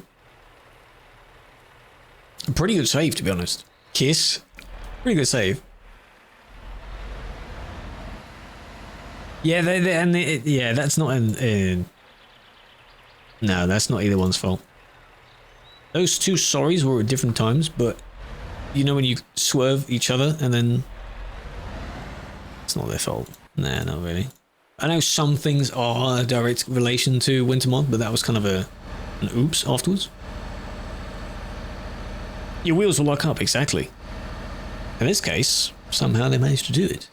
pretty good save, to be honest. Kiss. Pretty good save. Yeah, yeah, that's not no, that's not either one's fault. Those two sorries were at different times, but you know when you swerve each other and then it's not their fault. Nah, not really. I know some things are a direct relation to Wintermod, but that was kind of an oops afterwards. Your wheels will lock up, exactly. In this case, somehow they managed to do it.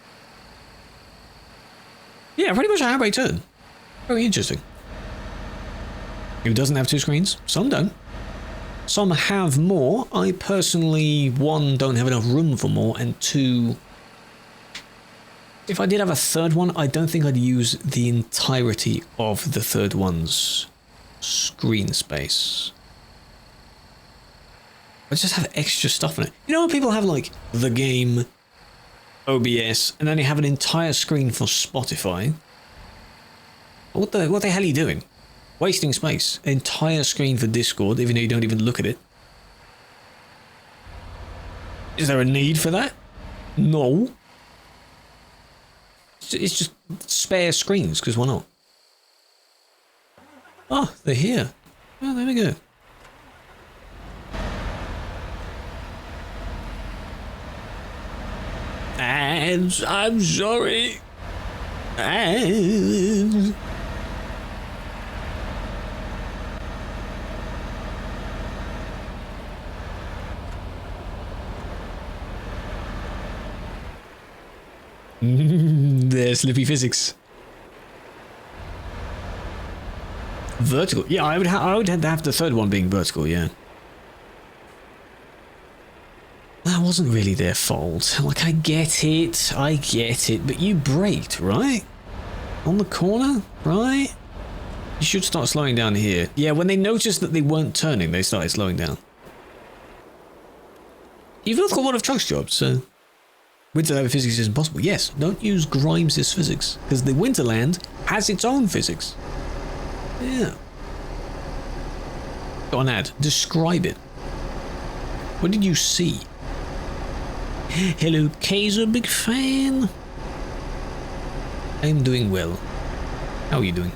Yeah, pretty much a handbrake turn. Very interesting. Who doesn't have two screens? Some don't. Some have more. I personally, one, don't have enough room for more, and two, if I did have a third one, I don't think I'd use the entirety of the third one's screen space. I just have extra stuff in it. You know when people have like the game, OBS, and then they have an entire screen for Spotify? What the hell are you doing? Wasting space. Entire screen for Discord, even though you don't even look at it. Is there a need for that? No. It's just spare screens, because why not? Oh, they're here. Oh, there we go. And I'm sorry. And there's Slippy Physics. Vertical. Yeah, I would have the third one being vertical, yeah. That wasn't really their fault. Like, I get it, but you braked, right? On the corner, right? You should start slowing down here. Yeah, when they noticed that they weren't turning, they started slowing down. You've both got one of Truck's jobs, so Winterland physics isn't possible. Yes, don't use Grimes' physics, because the Winterland has its own physics. Yeah. Got an ad. Describe it. What did you see? Hello, Kaiser, big fan. I'm doing well. How are you doing?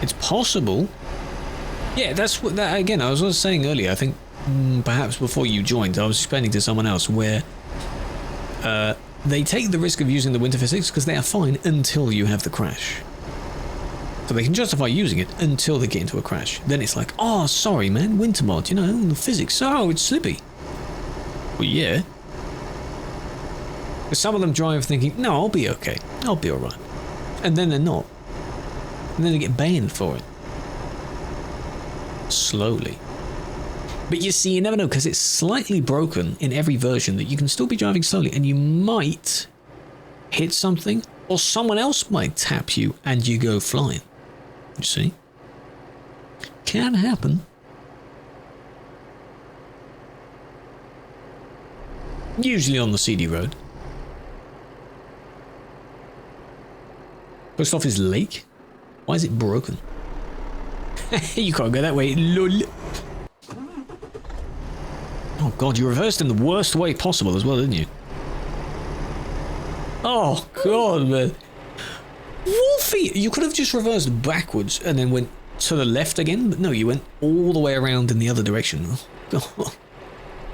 It's possible. Yeah, that's what that again. I was saying earlier. I think perhaps before you joined, I was explaining to someone else where they take the risk of using the winter physics because they are fine until you have the crash. So they can justify using it until they get into a crash. Then it's like, oh, sorry, man, winter mod, you know, the physics. Oh, it's slippy. Well, yeah. Because some of them drive thinking, no, I'll be okay. I'll be alright. And then they're not. And then they get banned for it. Slowly. But you see, you never know, because it's slightly broken in every version that you can still be driving slowly and you might hit something, or someone else might tap you and you go flying. You see? Can happen. Usually on the CD road. Post office lake? Why is it broken? You can't go that way, lol. Oh god, you reversed in the worst way possible as well, didn't you? Oh god, man. Wolfie! You could have just reversed backwards and then went to the left again, but no, you went all the way around in the other direction. Oh.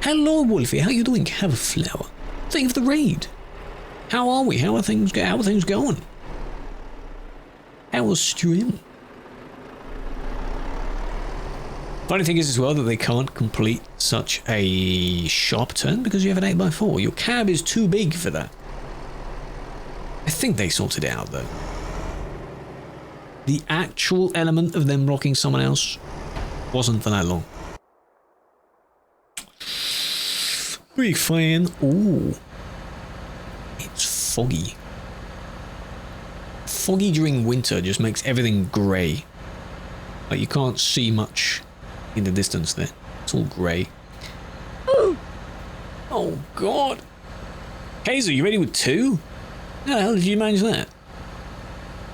Hello, Wolfie. How you doing? Have a flower. Think of the raid. How are we? How are things going? How was stream? Funny thing is as well that they can't complete such a sharp turn because you have an 8x4. Your cab is too big for that. I think they sorted it out though. The actual element of them blocking someone else wasn't for that long. Big fan. Ooh. It's foggy. Foggy during winter just makes everything grey. Like you can't see much in the distance there. It's all grey. Oh god. Hazel, you ready with 2? How the hell did you manage that?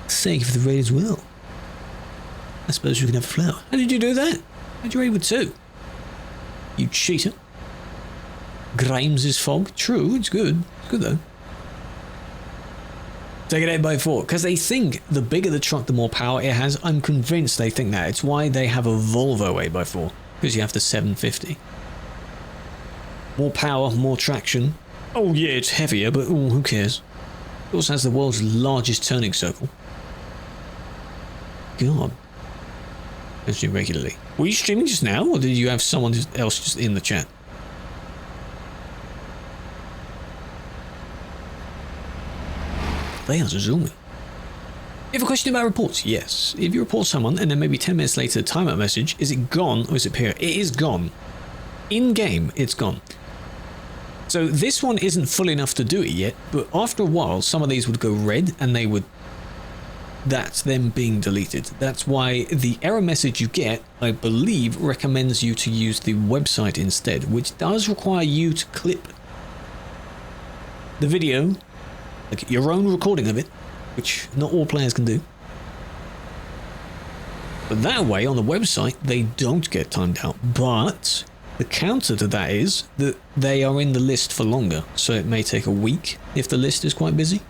Thank you for the raid as well. I suppose you can have a flower. How did you do that? How'd you raid with 2? You cheater. Grimes is fog. True, it's good. It's good though. Take it 8x4. Because they think the bigger the truck, the more power it has. I'm convinced they think that. It's why they have a Volvo 8x4. Because you have the 750. More power, more traction. Oh yeah, it's heavier, but ooh, who cares? It also has the world's largest turning circle. God. As you regularly. Were you streaming just now, or did you have someone else just in the chat? They are zooming. You have a question about reports? Yes. If you report someone and then maybe 10 minutes later timeout message, is it gone or is it here? It is gone. In game, it's gone. So this one isn't full enough to do it yet, but after a while, some of these would go red and they would... That's them being deleted. That's why the error message you get, I believe, recommends you to use the website instead, which does require you to clip the video, like your own recording of it, which not all players can do. But that way, on the website, they don't get timed out. But the counter to that is that they are in the list for longer, so it may take a week if the list is quite busy.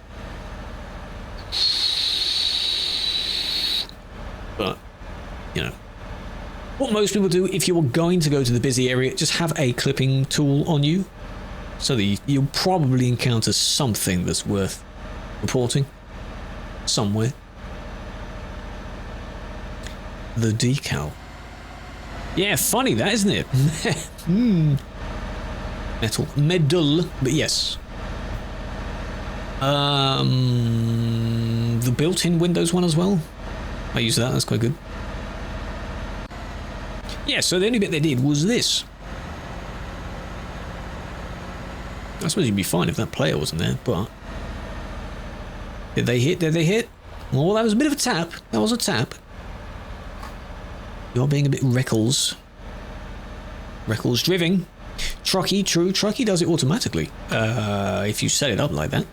But, you know, what most people do, if you're going to go to the busy area, just have a clipping tool on you, so that you'll probably encounter something that's worth reporting somewhere. The decal. Yeah, funny that, isn't it? Metal. Medal, but yes. The built-in Windows one as well. I use that, that's quite good. Yeah, so the only bit they did was this. I suppose you'd be fine if that player wasn't there, but... Did they hit? Did they hit? Well, that was a bit of a tap. That was a tap. You're being a bit Reckles. Reckles driving. Trucky, true. Trucky does it automatically. If you set it up like that.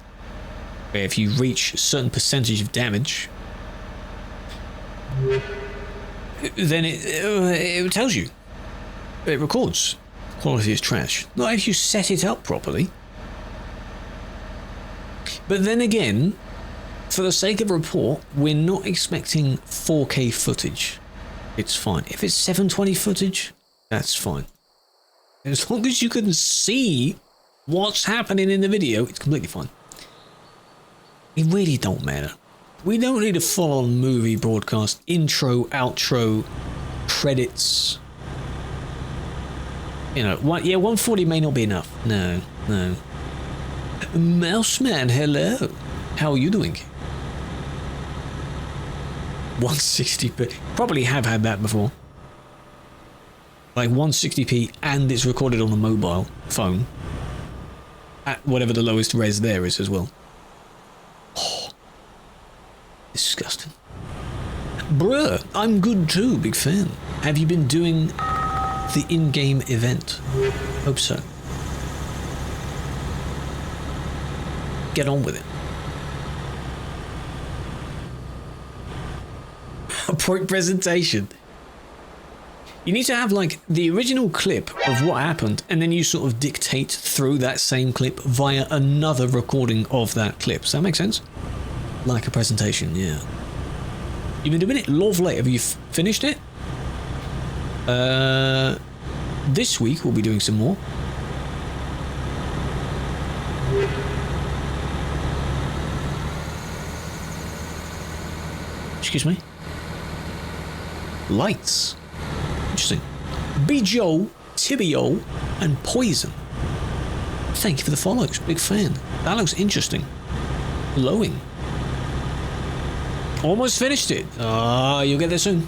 If you reach a certain percentage of damage... then it tells you. It records. Quality is trash. Not if you set it up properly. But then again, for the sake of a report, we're not expecting 4K footage. It's fine. If it's 720 footage, that's fine. As long as you can see what's happening in the video, it's completely fine. It really don't matter. We don't need a full-on movie broadcast, intro, outro, credits. You know, 140 may not be enough. No. Mouseman, hello. How are you doing? 160p. Probably have had that before. Like 160p and it's recorded on a mobile phone. At whatever the lowest res there is as well. Oh, disgusting. Bruh, I'm good too, big fan. Have you been doing the in-game event? Hope so. Get on with it. A point presentation. You need to have like the original clip of what happened and then you sort of dictate through that same clip via another recording of that clip. Does that make sense? Like a presentation, yeah. You've been doing it? Lovely. Have you finished it? This week we'll be doing some more. Excuse me? Lights. Interesting. Bijo, Tibio, and Poison. Thank you for the follows. Big fan. That looks interesting. Glowing. Almost finished it. You'll get there soon.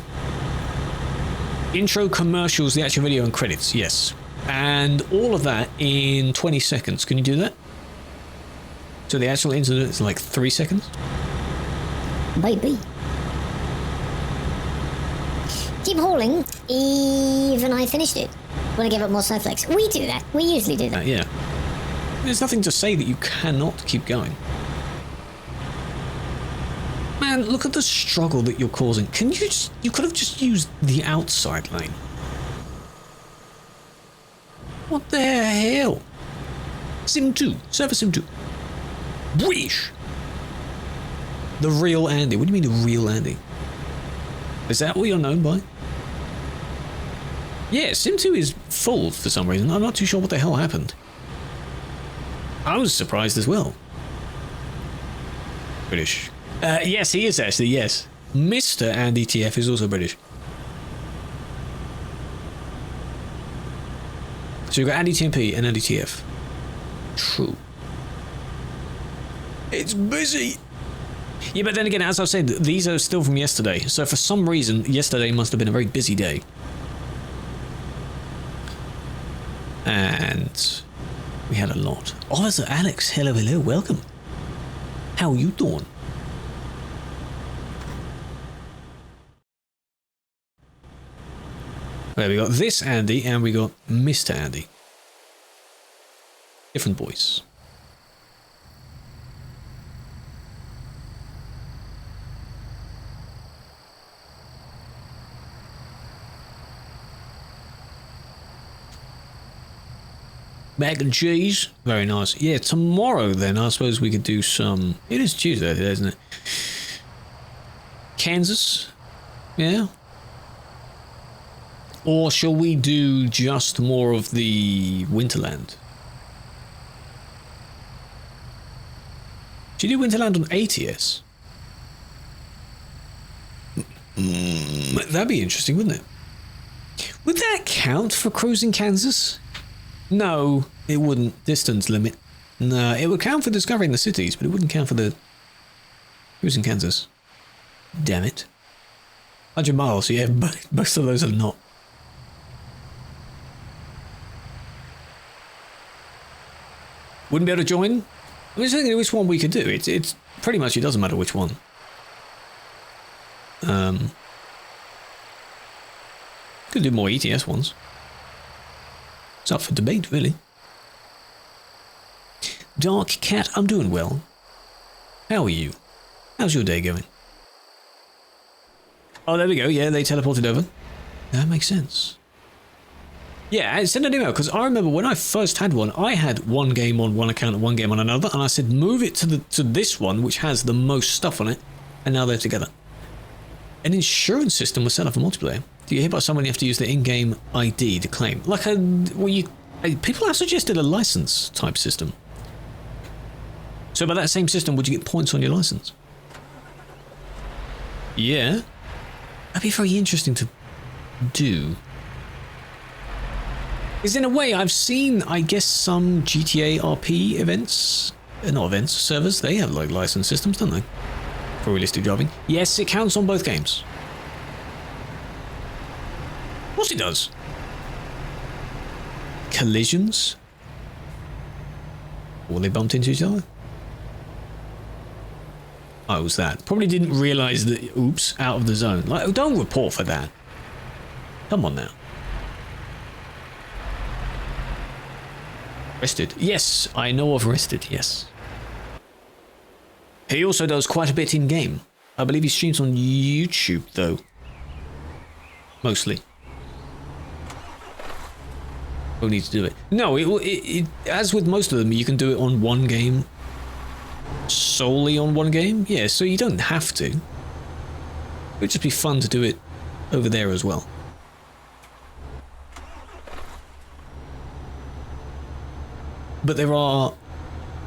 Intro, commercials, the actual video, and credits. Yes. And all of that in 20 seconds. Can you do that? So the actual incident is like 3 seconds? Baby. Keep hauling, even I finished it. When I give up more snowflakes. We do that. We usually do that. Yeah. There's nothing to say that you cannot keep going. Man, look at the struggle that you're causing. Can you just... You could have just used the outside lane. What the hell? Sim 2. Server Sim 2. British. The real Andy. What do you mean the real Andy? Is that what you're known by? Yeah, Sim 2 is full for some reason. I'm not too sure what the hell happened. I was surprised as well. British. Yes, he is actually, yes. Mr. Andy TF is also British. So you've got Andy TMP and Andy TF. True. It's busy. Yeah, but then again, as I've said, these are still from yesterday. So for some reason, yesterday must have been a very busy day. And we had a lot. Officer Alex, hello, hello, welcome. How are you doing? There we got this Andy and we got Mr. Andy. Different boys. Mac and cheese. Very nice. Yeah, tomorrow then I suppose we could do some... It is Tuesday today, isn't it? Kansas? Yeah. Or shall we do just more of the Winterland? Should you do Winterland on ATS? That'd be interesting, wouldn't it? Would that count for cruising Kansas? No, it wouldn't. Distance limit. No, it would count for discovering the cities, but it wouldn't count for the cruising Kansas. Damn it. 100 miles, yeah, but most of those are not. Wouldn't be able to join? I'm just thinking which one we could do. It's pretty much, it doesn't matter which one. Could do more ETS ones. It's up for debate, really. Dark Cat, I'm doing well. How are you? How's your day going? Oh, there we go. Yeah, they teleported over. That makes sense. Yeah, send an email, because I remember when I first had one, I had one game on one account and one game on another, and I said move it to this one, which has the most stuff on it, and now they're together. An insurance system was set up for multiplayer. Do you hit by someone, you have to use the in-game ID to claim? Like people have suggested a license type system. So by that same system, would you get points on your license? Yeah. That'd be very interesting to do. Because in a way, I've seen, I guess, some GTA RP events, not events, servers, they have like license systems, don't they? For realistic driving. Yes, it counts on both games. Of course it does. Collisions? Or they bumped into each other? Oh, it was that. Probably didn't realise that, oops, out of the zone. Like, don't report for that. Come on now. Rested. Yes, I know of Rested, yes. He also does quite a bit in-game. I believe he streams on YouTube, though. Mostly. Who needs to do it? No, as with most of them, you can do it on one game. Solely on one game? Yeah, so you don't have to. It would just be fun to do it over there as well. But there are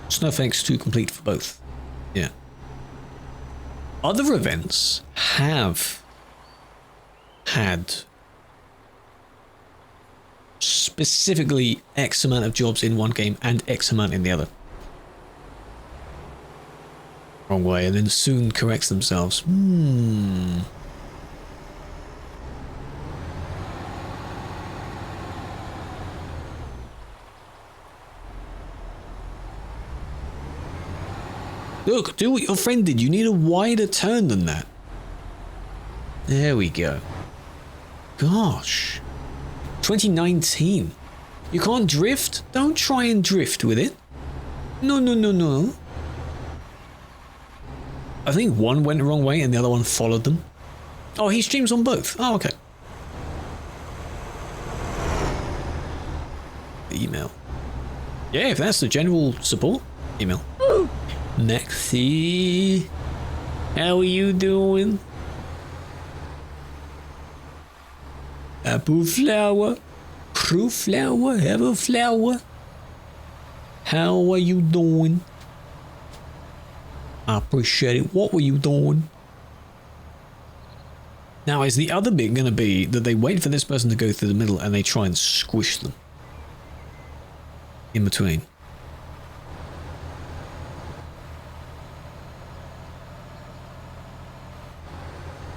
snowflakes to complete for both. Yeah. Other events have had specifically X amount of jobs in one game and X amount in the other. Wrong way, and then soon corrects themselves. Look, do what your friend did. You need a wider turn than that. There we go. Gosh. 2019. You can't drift? Don't try and drift with it. No, no, no, no. I think one went the wrong way and the other one followed them. Oh, he streams on both. Oh, okay. Email. Yeah, if that's the general support, email. Nexy. How are you doing? Apple flower. True flower. Ever flower. How are you doing? I appreciate it. What were you doing? Now, is the other bit going to be that they wait for this person to go through the middle and they try and squish them in between?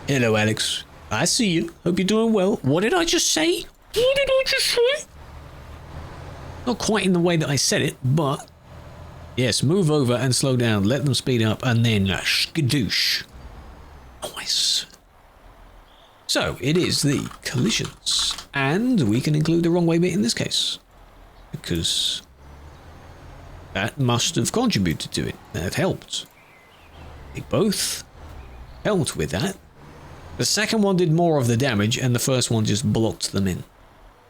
Hello, Alex. I see you. Hope you're doing well. What did I just say? What did I just say? Not quite in the way that I said it, but yes, move over and slow down. Let them speed up and then skadoosh. Nice. So, it is the collisions. And we can include the wrong way bit in this case. Because that must have contributed to it. That helped. They both helped with that. The second one did more of the damage, and the first one just blocked them in,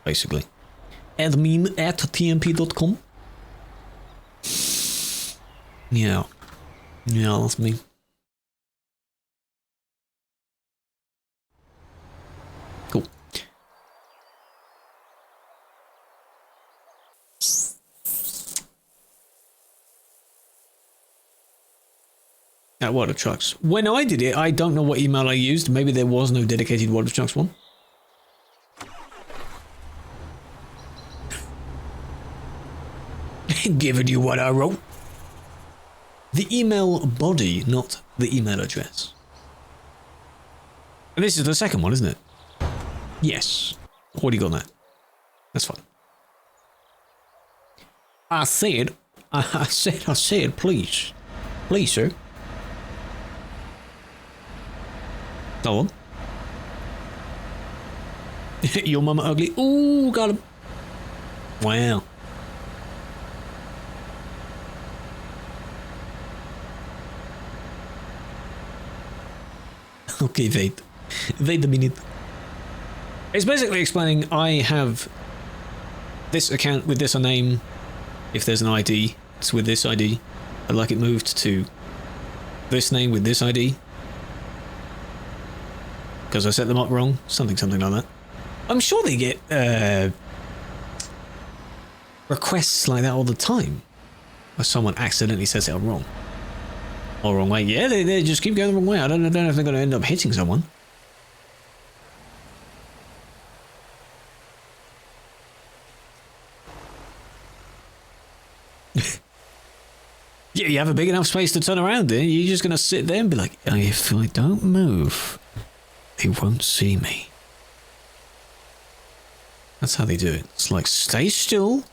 basically. admin@tmp.com. Yeah. Yeah, that's me. Cool. At World of Trucks. When I did it, I don't know what email I used. Maybe there was no dedicated World of Trucks one. Giving you what I wrote. The email body, not the email address. And this is the second one, isn't it? Yes. What do you got on that? That's fine. I said, please. Please, sir. Go on. Your mama ugly. Ooh, got him. Wow. Okay, wait. Wait a minute. It's basically explaining I have this account with this name. If there's an ID, it's with this ID. I'd like it moved to this name with this ID. Because I set them up wrong. Something like that. I'm sure they get requests like that all the time. Where someone accidentally says it wrong. Or wrong way. Yeah, they just keep going the wrong way. I don't know if they're going to end up hitting someone. Yeah, you have a big enough space to turn around in. You're just going to sit there and be like, if I don't move, they won't see me. That's how they do it. It's like, stay still.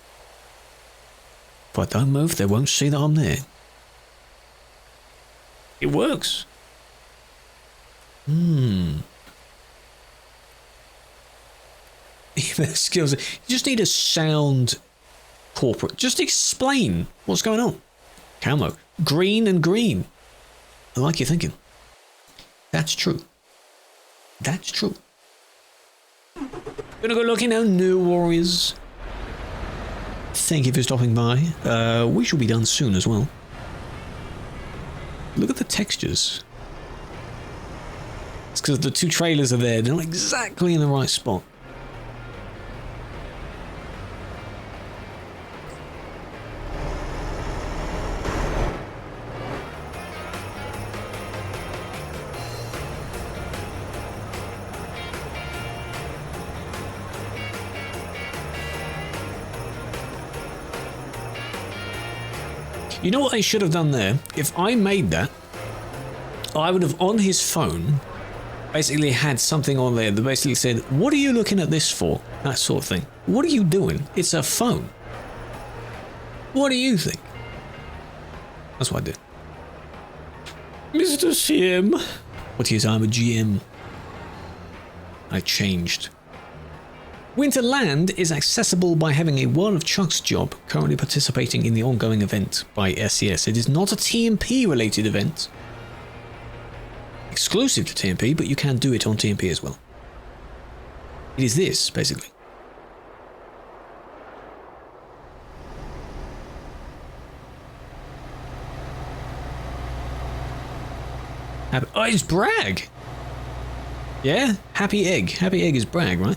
If I don't move, they won't see that I'm there. It works. Skills. You just need a sound corporate. Just explain what's going on. Camo. Green and green. I like your thinking. That's true. That's true. Gonna go looking at new warriors. Thank you for stopping by. We shall be done soon as well. Look at the textures. It's because the two trailers are there. They're not exactly in the right spot. You know what I should have done there? If I made that, I would have on his phone basically had something on there that basically said, what are you looking at this for? That sort of thing. What are you doing? It's a phone. What do you think? That's what I did. Mr. CM. What is, I'm a GM. I changed. Winterland is accessible by having a World of Trucks job currently participating in the ongoing event by SES. It is not a TMP related event. Exclusive to TMP, but you can do it on TMP as well. It is this, basically. Oh, it's Bragg! Yeah? Happy Egg. Happy Egg is Bragg, right?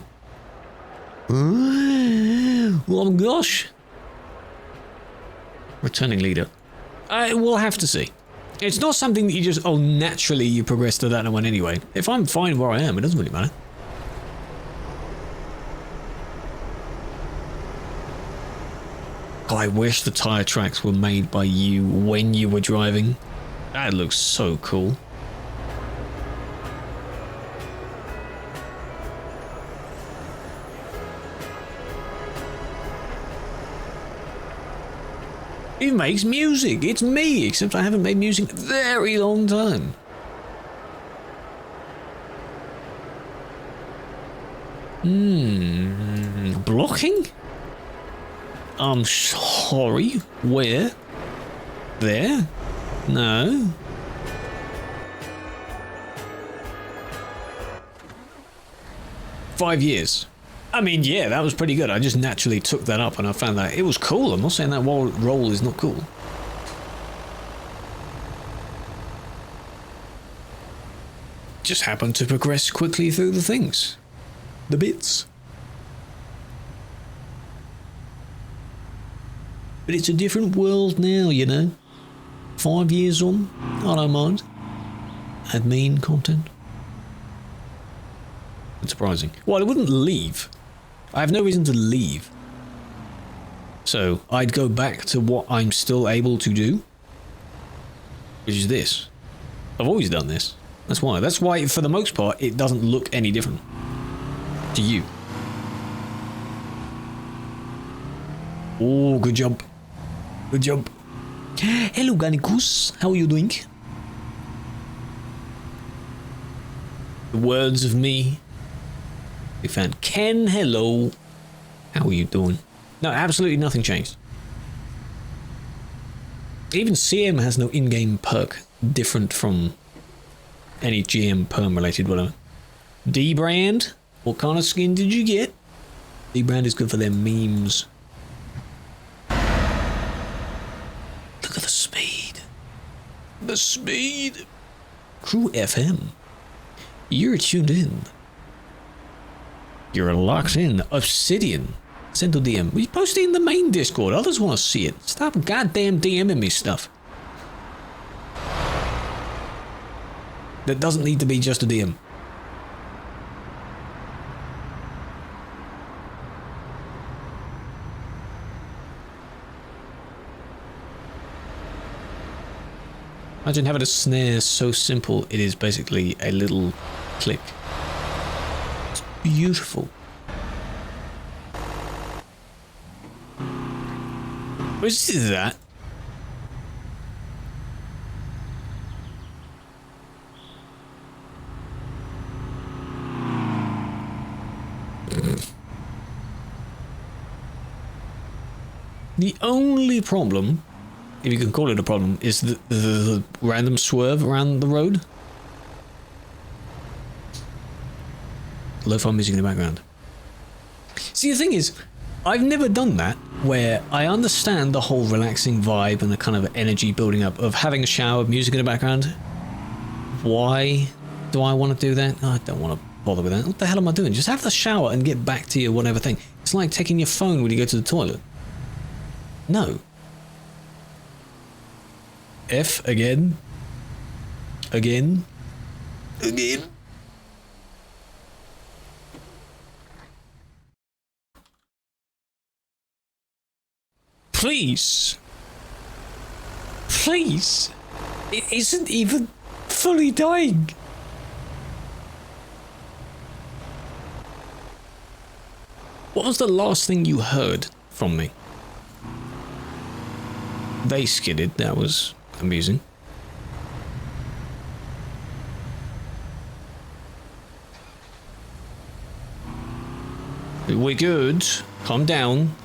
Oh gosh. Returning leader. We'll have to see. It's not something that you just, naturally you progress to that one anyway. If I'm fine where I am, it doesn't really matter. God, I wish the tire tracks were made by you when you were driving. That looks so cool. It makes music. It's me, except I haven't made music in a very long time. Blocking? I'm sorry. Where? There? No. $5 years. I mean, yeah, that was pretty good. I just naturally took that up and I found that it was cool. I'm not saying that role is not cool. Just happened to progress quickly through the things. The bits. But it's a different world now, you know. 5 years on, I don't mind. Admin content. It's surprising. Well, I wouldn't leave. I have no reason to leave. So, I'd go back to what I'm still able to do. Which is this. I've always done this. That's why. That's why, for the most part, it doesn't look any different. To you. Oh, good job. Good job. Hello, Gannikus. How are you doing? The words of me. We found Ken. Hello. How are you doing? No, absolutely nothing changed. Even CM has no in-game perk different from any GM perm related whatever. D-Brand. What kind of skin did you get? D-Brand is good for their memes. Look at the speed. The speed. Crew FM. You're tuned in. You're locked in. Obsidian. Send to DM. We post it in the main Discord. Others want to see it. Stop goddamn DMing me stuff. That doesn't need to be just a DM. Imagine having a snare so simple it is basically a little click. It's beautiful. What is that? The only problem, if you can call it a problem, is the random swerve around the road. Lo-fi music in the background. See, the thing is, I've never done that, where I understand the whole relaxing vibe and the kind of energy building up of having a shower, music in the background. Why do I want to do that? I don't want to bother with that. What the hell am I doing? Just have the shower and get back to your whatever thing. It's like taking your phone when you go to the toilet. No. F again. Again. Again. Please. Please. It isn't even fully dying. What was the last thing you heard from me? They skidded, that was amusing. We're good. Calm down.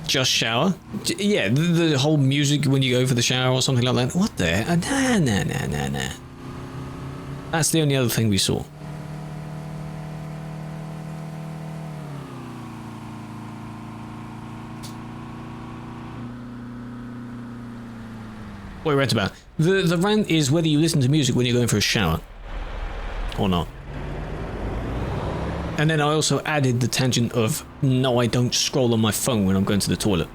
Just shower. Yeah, the whole music when you go for the shower or something like that. What the? Nah. That's the only other thing we saw. What we read about. The rant is whether you listen to music when you're going for a shower or not. And then I also added the tangent of no, I don't scroll on my phone when I'm going to the toilet.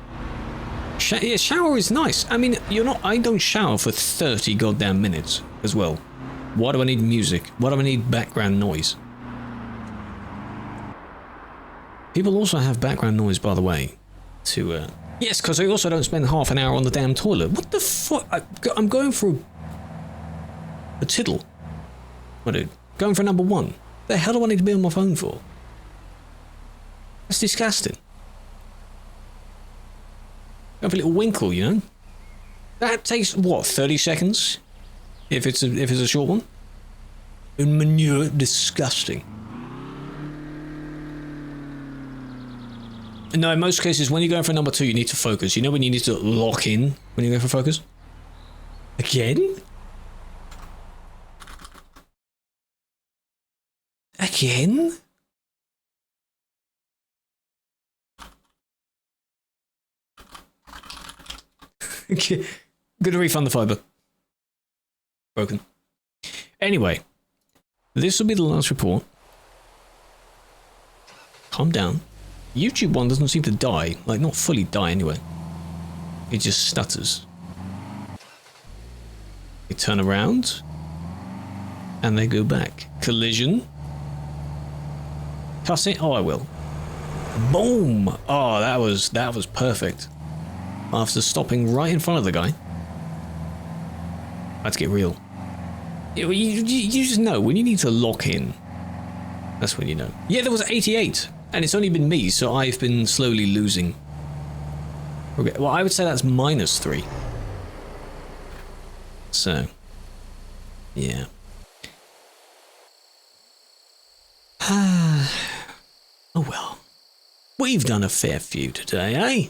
Yeah, shower is nice. I mean, I don't shower for 30 goddamn minutes as well. Why do I need music? Why do I need background noise? People also have background noise, by the way, to yes, because I also don't spend half an hour on the damn toilet. What the fuck? I'm going for a tittle. What, dude? Going for number one. The hell do I need to be on my phone for? That's disgusting. Have a little winkle, you know? That takes, what, 30 seconds? If it's a short one? And manure, disgusting. No, in most cases, when you're going for number two, you need to focus. You know when you need to lock in when you go for focus? Again? Again? Okay. Gonna refund the fiber. Broken. Anyway, this will be the last report. Calm down. YouTube one doesn't seem to die. Like, not fully die anyway. It just stutters. They turn around. And they go back. Collision. Cuss it? Oh, I will. Boom! Oh, that was perfect. After stopping right in front of the guy. Let's get real. You just know, when you need to lock in, that's when you know. Yeah, there was 88, and it's only been me, so I've been slowly losing. Okay, well, I would say that's -3. So, yeah. Oh well. We've done a fair few today, eh?